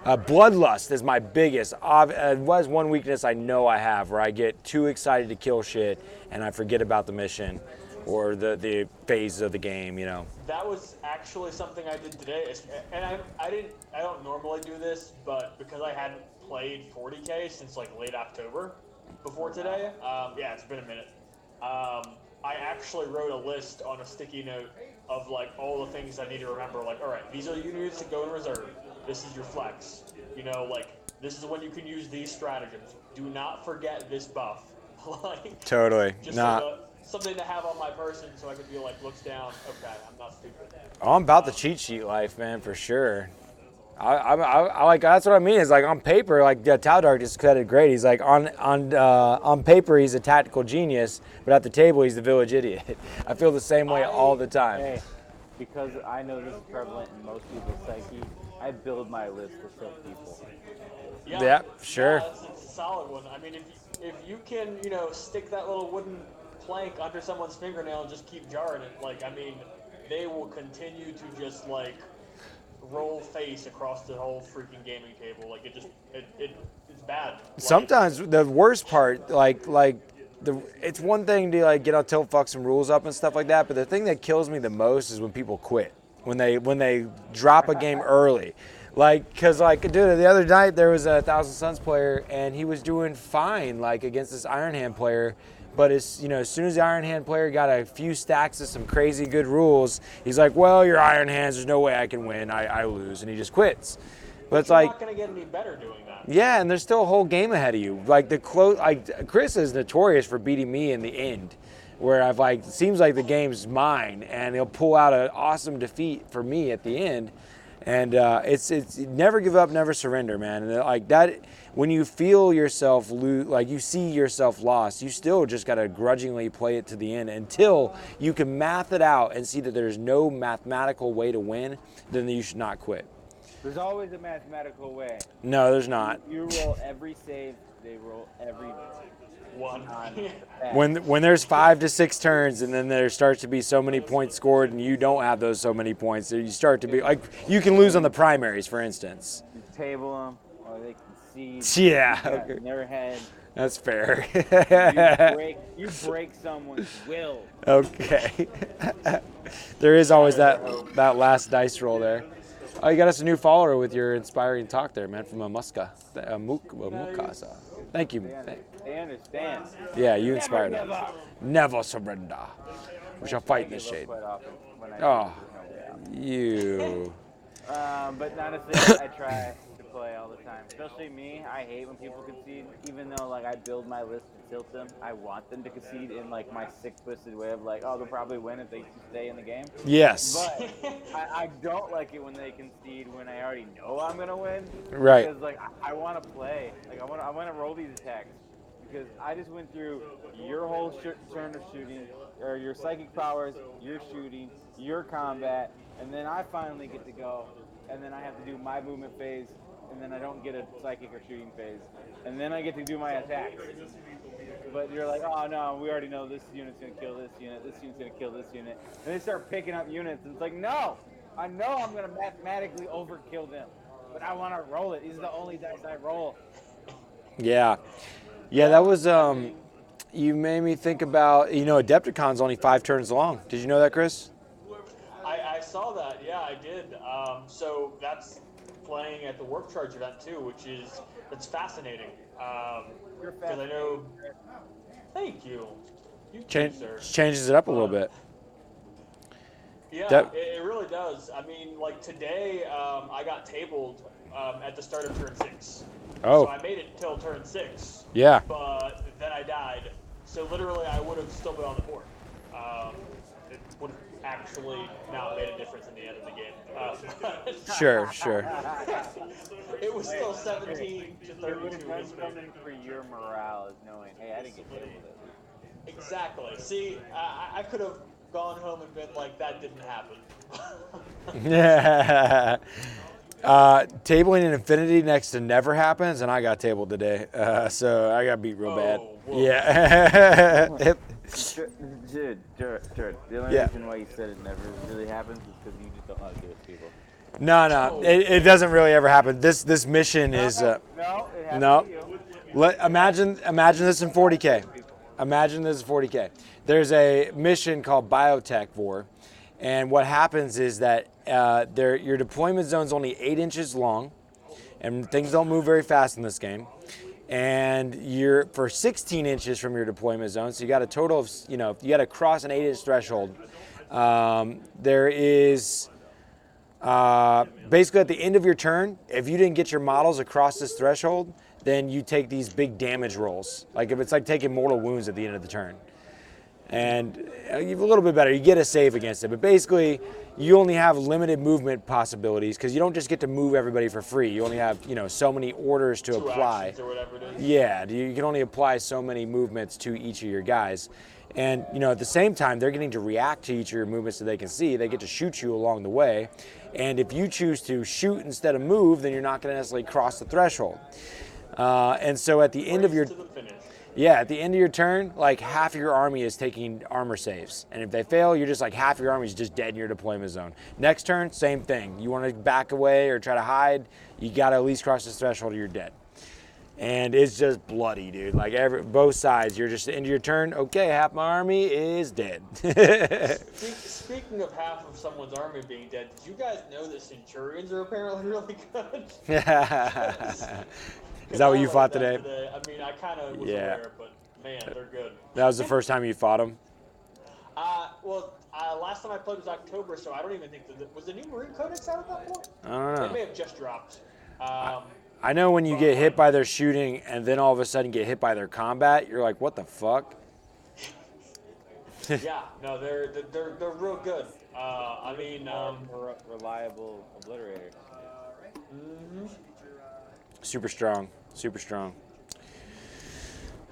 Bloodlust is my biggest. It was one weakness I know I have, where I get too excited to kill shit and I forget about the mission or the phases of the game, That was actually something I did today, and I don't normally do this, but because I hadn't played 40K since like late October before today, yeah, it's been a minute. I actually wrote a list on a sticky note of like all the things I need to remember. Like, all right, these are the units that go in reserve. This is your flex. Like, this is when you can use these stratagems. Do not forget this buff. Like, Totally. just something to have on my person so I could be like, looks down. Okay, I'm not stupid. Oh, I'm about the cheat sheet life, man, for sure. I like, that's what I mean. Is like on paper, like Taldark just said it great. He's like on paper he's a tactical genius, but at the table he's the village idiot. I feel the same way all the time. Hey, because I know this is prevalent in most people's psyche, I build my list to kill people. Yeah, sure. Yeah, it's a solid one. I mean, if you can, stick that little wooden plank under someone's fingernail and just keep jarring it, like, I mean, they will continue to just like roll face across the whole freaking gaming table. Like it's bad. Sometimes the worst part, it's one thing to like get on tilt, fuck some rules up and stuff like that, but the thing that kills me the most is when people quit, when they drop a game early. Cause dude, the other night there was a Thousand Suns player and he was doing fine, like against this Iron Hand player. But as soon as the Iron Hand player got a few stacks of some crazy good rules, he's like, well, you're Iron Hands, there's no way I can win, I lose, and he just quits. But it's you're not gonna get any better doing that. Yeah, and there's still a whole game ahead of you. Chris is notorious for beating me in the end, where it seems like the game's mine, and he'll pull out an awesome defeat for me at the end. And it's never give up, never surrender, man. And like that, when you feel yourself you see yourself lost, you still just gotta grudgingly play it to the end until you can math it out and see that there's no mathematical way to win. Then you should not quit. There's always a mathematical way. No, there's not. You roll every save, they roll every one. When there's 5 to 6 turns and then there starts to be so many points scored and you don't have those so many points, so you start to be like, you can lose on the primaries, for instance. You table them, or they concede. Yeah. Okay. In their head. That's fair. you break someone's will. Okay. There is always that last dice roll there. Oh, you got us a new follower with your inspiring talk there, man, from a Mukasa. Thank you. They understand. Yeah, you inspired them. Never surrender. We shall fight in the shade. Oh, you. But honestly, I try to play all the time. Especially me, I hate when people concede. Even though I build my list to tilt them, I want them to concede in my sick, twisted way of they'll probably win if they stay in the game. Yes. But I don't like it when they concede when I already know I'm gonna win. Right. Because I want to play. I want to roll these attacks. Because I just went through your whole turn of shooting, or your psychic powers, your shooting, your combat, and then I finally get to go, and then I have to do my movement phase, and then I don't get a psychic or shooting phase, and then I get to do my attacks. But you're like, oh no, we already know this unit's gonna kill this unit's gonna kill this unit. And they start picking up units, and it's like, no! I know I'm gonna mathematically overkill them, but I wanna roll it. These are the only dice I roll. Yeah. Yeah, that was, you made me think about, Adepticon's only 5 turns long. Did you know that, Chris? I saw that, yeah, I did. So that's playing at the Warp Charge event too, that's fascinating. Because I know, thank you. You too, sir. Changes it up a little bit. Yeah, it really does. I mean, like today, I got tabled at the start of turn 6. Oh. So I made it till turn 6. Yeah. But then I died. So literally, I would have still been on the board. It would have actually not made a difference in the end of the game. Sure. It was still 17 to It would 32 have done against me. something for your morale is knowing, hey, I didn't get tabled at least. Exactly. See, I could have gone home and been like, that didn't happen. Yeah. Tabling in Infinity next to never happens, and I got tabled today. So I got beat real bad. Whoa. Yeah. Dude, the only reason why you said it never really happens is because you just don't know how to do it to people. No. It doesn't really ever happen. This mission is. No, it happens No. to you. Imagine this in 40K. Imagine this in 40K. There's a mission called Biotech War, and what happens is that your deployment zone's only 8 inches long, and things don't move very fast in this game. And you're for 16 inches from your deployment zone, so you got a total of, you got to cross an 8-inch threshold. There is basically at the end of your turn, if you didn't get your models across this threshold, then you take these big damage rolls. Like if it's like taking mortal wounds at the end of the turn. And you have a little bit better. You get a save against it, but basically you only have limited movement possibilities because you don't just get to move everybody for free. You only have so many orders to apply. Or whatever it is. Yeah, you can only apply so many movements to each of your guys. And at the same time, they're getting to react to each of your movements so they can see. They get to shoot you along the way. And if you choose to shoot instead of move, then you're not going to necessarily cross the threshold. And so at the end of your at the end of your turn, like half of your army is taking armor saves. And if they fail, you're just like half your army is just dead in your deployment zone. Next turn, same thing. You want to back away or try to hide, you got to at least cross this threshold or you're dead. And it's just bloody, dude. Like both sides, you're just into your turn. Okay, half my army is dead. Speaking of half of someone's army being dead, did you guys know that Centurions are apparently really good? Is that what you fought today? I mean, I kind of was aware, but man, they're good. That was the first time you fought them? Last time I played was October, so I don't even think was the new Marine Codex out at that point? I don't know. It may have just dropped. I know when you get hit by their shooting and then all of a sudden get hit by their combat, you're like, what the fuck? Yeah, no, they're real good. I mean, reliable obliterator. Mm-hmm. Super strong.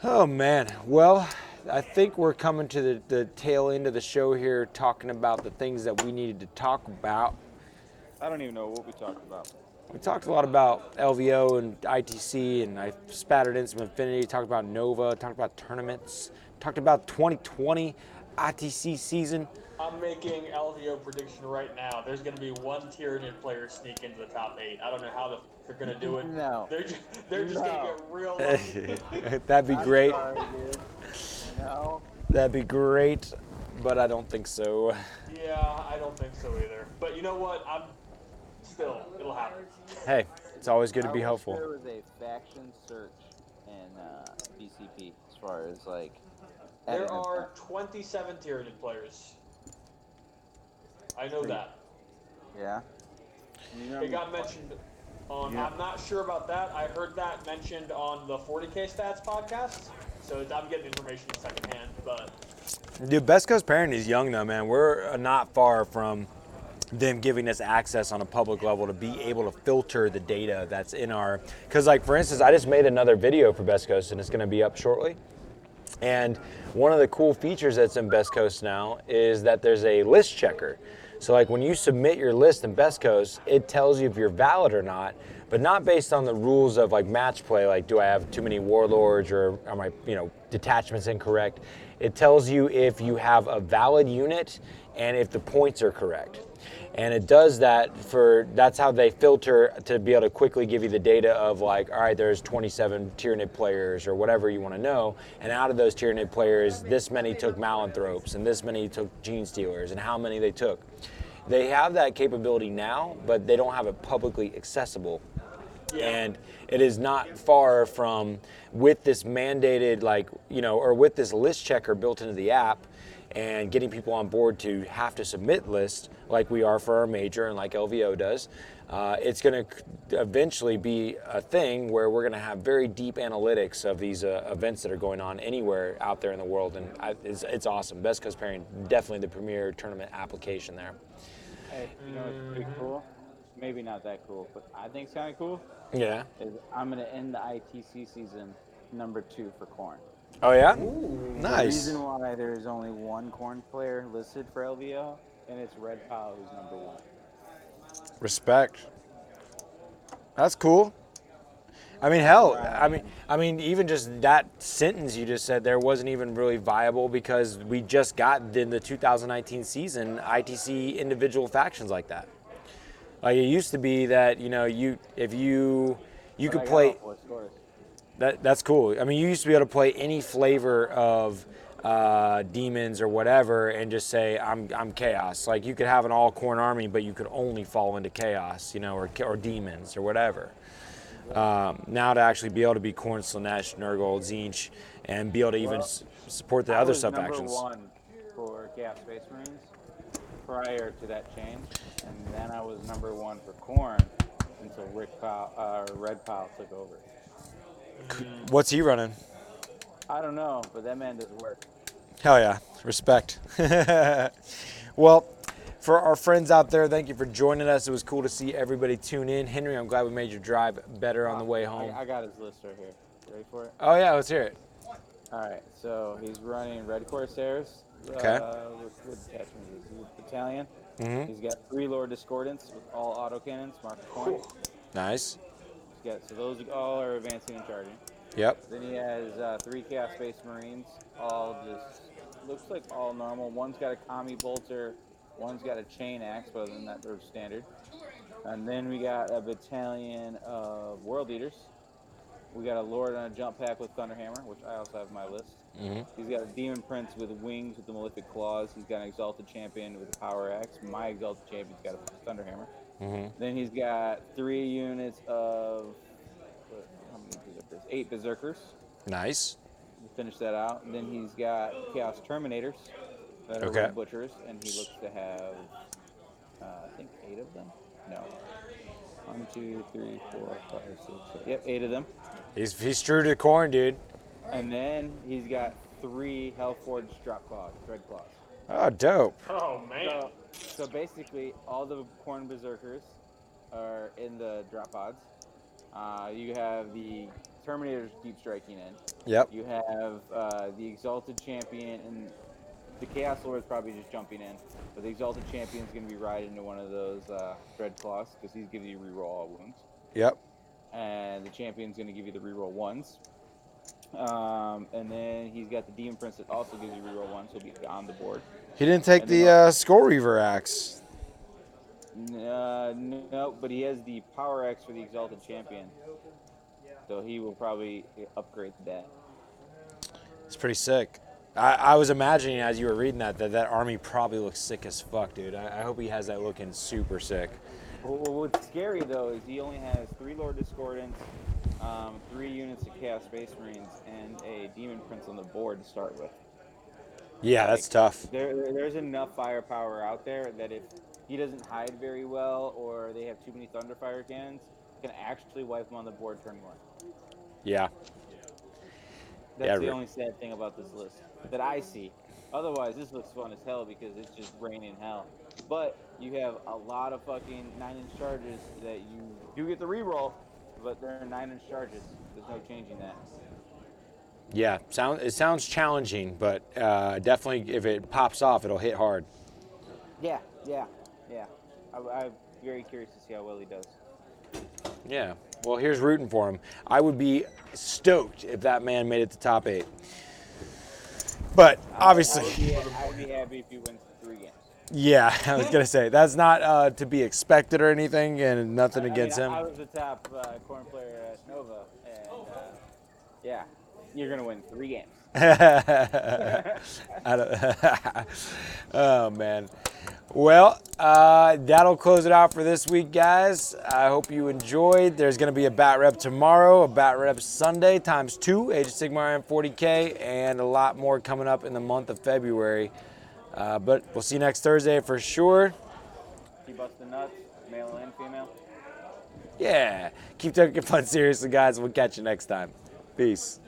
Oh man, well, I think we're coming to the tail end of the show here, talking about the things that we needed to talk about. I don't even know what we talked about. We talked a lot about LVO and ITC, and I spattered in some Infinity, talked about Nova, talked about tournaments, talked about 2020 ITC season. I'm making LVO prediction right now. There's going to be one Tyranid player sneak into the top 8. I don't know how they're going to do it. No. They're just going to get real lucky. That'd be great. Sorry, dude. No. That'd be great, but I don't think so. Yeah, I don't think so either. But you know what? It'll happen. Hey, it's always good to be hopeful. There was a faction search in BCP as far as like. There are 27 Tyranid players. I know that. Yeah. It got mentioned on. I'm not sure about that. I heard that mentioned on the 40K Stats podcast. So I'm getting information secondhand, but. Dude, Best Coast Parent is young though, man. We're not far from them giving us access on a public level to be able to filter the data that's in our. Because, like, for instance, I just made another video for Best Coast, and it's going to be up shortly. And one of the cool features that's in Best Coast now is that there's a list checker. So, like, when you submit your list in Best Coast, it tells you if you're valid or not, but not based on the rules of like match play, like do I have too many warlords or are my detachments incorrect. It tells you if you have a valid unit and if the points are correct. And it does that that's how they filter to be able to quickly give you the data of like, all right, there's 27 Tyranid players or whatever you want to know. And out of those Tyranid players, this many took Malanthropes and this many took Gene Stealers and how many they took. They have that capability now, but they don't have it publicly accessible. Yeah. And it is not far from with this mandated or with this list checker built into the app, and getting people on board to have to submit lists like we are for our major and like LVO does. It's going to eventually be a thing where we're going to have very deep analytics of these events that are going on anywhere out there in the world, and it's awesome. Best Coast Pairing, definitely the premier tournament application there. Hey, you know what's pretty cool? Maybe not that cool, but I think it's kind of cool. Yeah. Is I'm going to end the ITC season number 2 for Corn. Oh yeah? Ooh. The Nice. reason why there's only one Corn player listed for LVO, and it's Red Pal who's number 1. Respect. That's cool. I mean, hell, I mean, even just that sentence you just said there wasn't even really viable because we just got in the 2019 season ITC individual factions like that. Like it used to be that if you could play. That's cool. I mean, you used to be able to play any flavor of demons or whatever and just say I'm chaos. Like you could have an all Corn army, but you could only fall into chaos, or demons or whatever. Now to actually be able to be Corn, Slanesh, Nurgle, Tzeentch, and be able to even support the other sub factions. I was number 1 for Chaos Space Marines prior to that change, and then I was number 1 for Corn until Red Pal took over. What's he running? I don't know, but that man does work. Hell yeah, respect. Well, for our friends out there, thank you for joining us. It was cool to see everybody tune in. Henry, I'm glad we made your drive better on the way home. I got his list right here. You ready for it? Oh yeah, let's hear it. All right, so he's running Red Corsairs. Okay. What detachment is he? Battalion. Mm-hmm. He's got 3 Lord Discordants with all autocannons, marked Corn. Nice. So those all are advancing and charging. Yep. Then he has 3 Chaos Space Marines, all just looks like all normal. One's got a commie bolter, one's got a chain axe, but other than that, they're standard. And then we got a battalion of World Eaters. We got a Lord on a jump pack with Thunderhammer, which I also have on my list. Mm-hmm. He's got a Demon Prince with wings with the Malefic Claws. He's got an Exalted Champion with a Power Axe. My Exalted Champion's got a Thunderhammer. Mm-hmm. Then he's got 3 units of, how many Berserkers? 8 Berserkers. Nice. We'll finish that out. And then he's got Chaos Terminators that are Red Butchers, and he looks to have, I think 8 of them? No. 1, 2, 3, 4, 5, 6, 7. Yep, 8 of them. He's true to Corn, dude. And then he's got 3 Hellforged Dread Claws. Oh, dope. Oh man. So basically, all the Corn Berserkers are in the drop pods. You have the Terminators deep striking in. Yep. You have the Exalted Champion, and the Chaos Lord is probably just jumping in. But the Exalted Champion is going to be riding into one of those Dread Claws because he's giving you reroll all wounds. Yep. And the Champion's going to give you the reroll 1s. And then he's got the Demon Prince that also gives you reroll 1s, so he'll be on the board. He didn't take the Skull Reaver axe. No, but he has the Power Axe for the Exalted Champion. So he will probably upgrade that. It's pretty sick. I was imagining as you were reading that army probably looks sick as fuck, dude. I hope he has that looking super sick. Well, what's scary, though, is he only has 3 Lord Discordants, 3 units of Chaos Space Marines, and a Demon Prince on the board to start with. Yeah, that's tough. There's enough firepower out there that if he doesn't hide very well or they have too many Thunderfire cannons, can actually wipe him on the board turn 1. Yeah. That's the only sad thing about this list that I see. Otherwise, this looks fun as hell because it's just raining hell. But you have a lot of fucking 9-inch charges that you do get the reroll, but they're 9-inch charges. There's no changing that. Yeah, it sounds challenging, but definitely if it pops off, it'll hit hard. Yeah. I'm very curious to see how well he does. Yeah. Well, here's rooting for him. I would be stoked if that man made it to top 8. But obviously, I'd be happy if he wins 3 games. Yeah, I was gonna say that's not to be expected or anything, and nothing against him. I was the top Corn player at Nova, and yeah, you're gonna win 3 games. Oh man. Well, that'll close it out for this week, guys. I hope you enjoyed. There's going to be a Bat Rep tomorrow, a Bat Rep Sunday ×2, Age of Sigmar and 40K, and a lot more coming up in the month of February. But we'll see you next Thursday for sure. Keep busting nuts, male and female. Yeah. Keep taking fun seriously, guys. We'll catch you next time. Peace.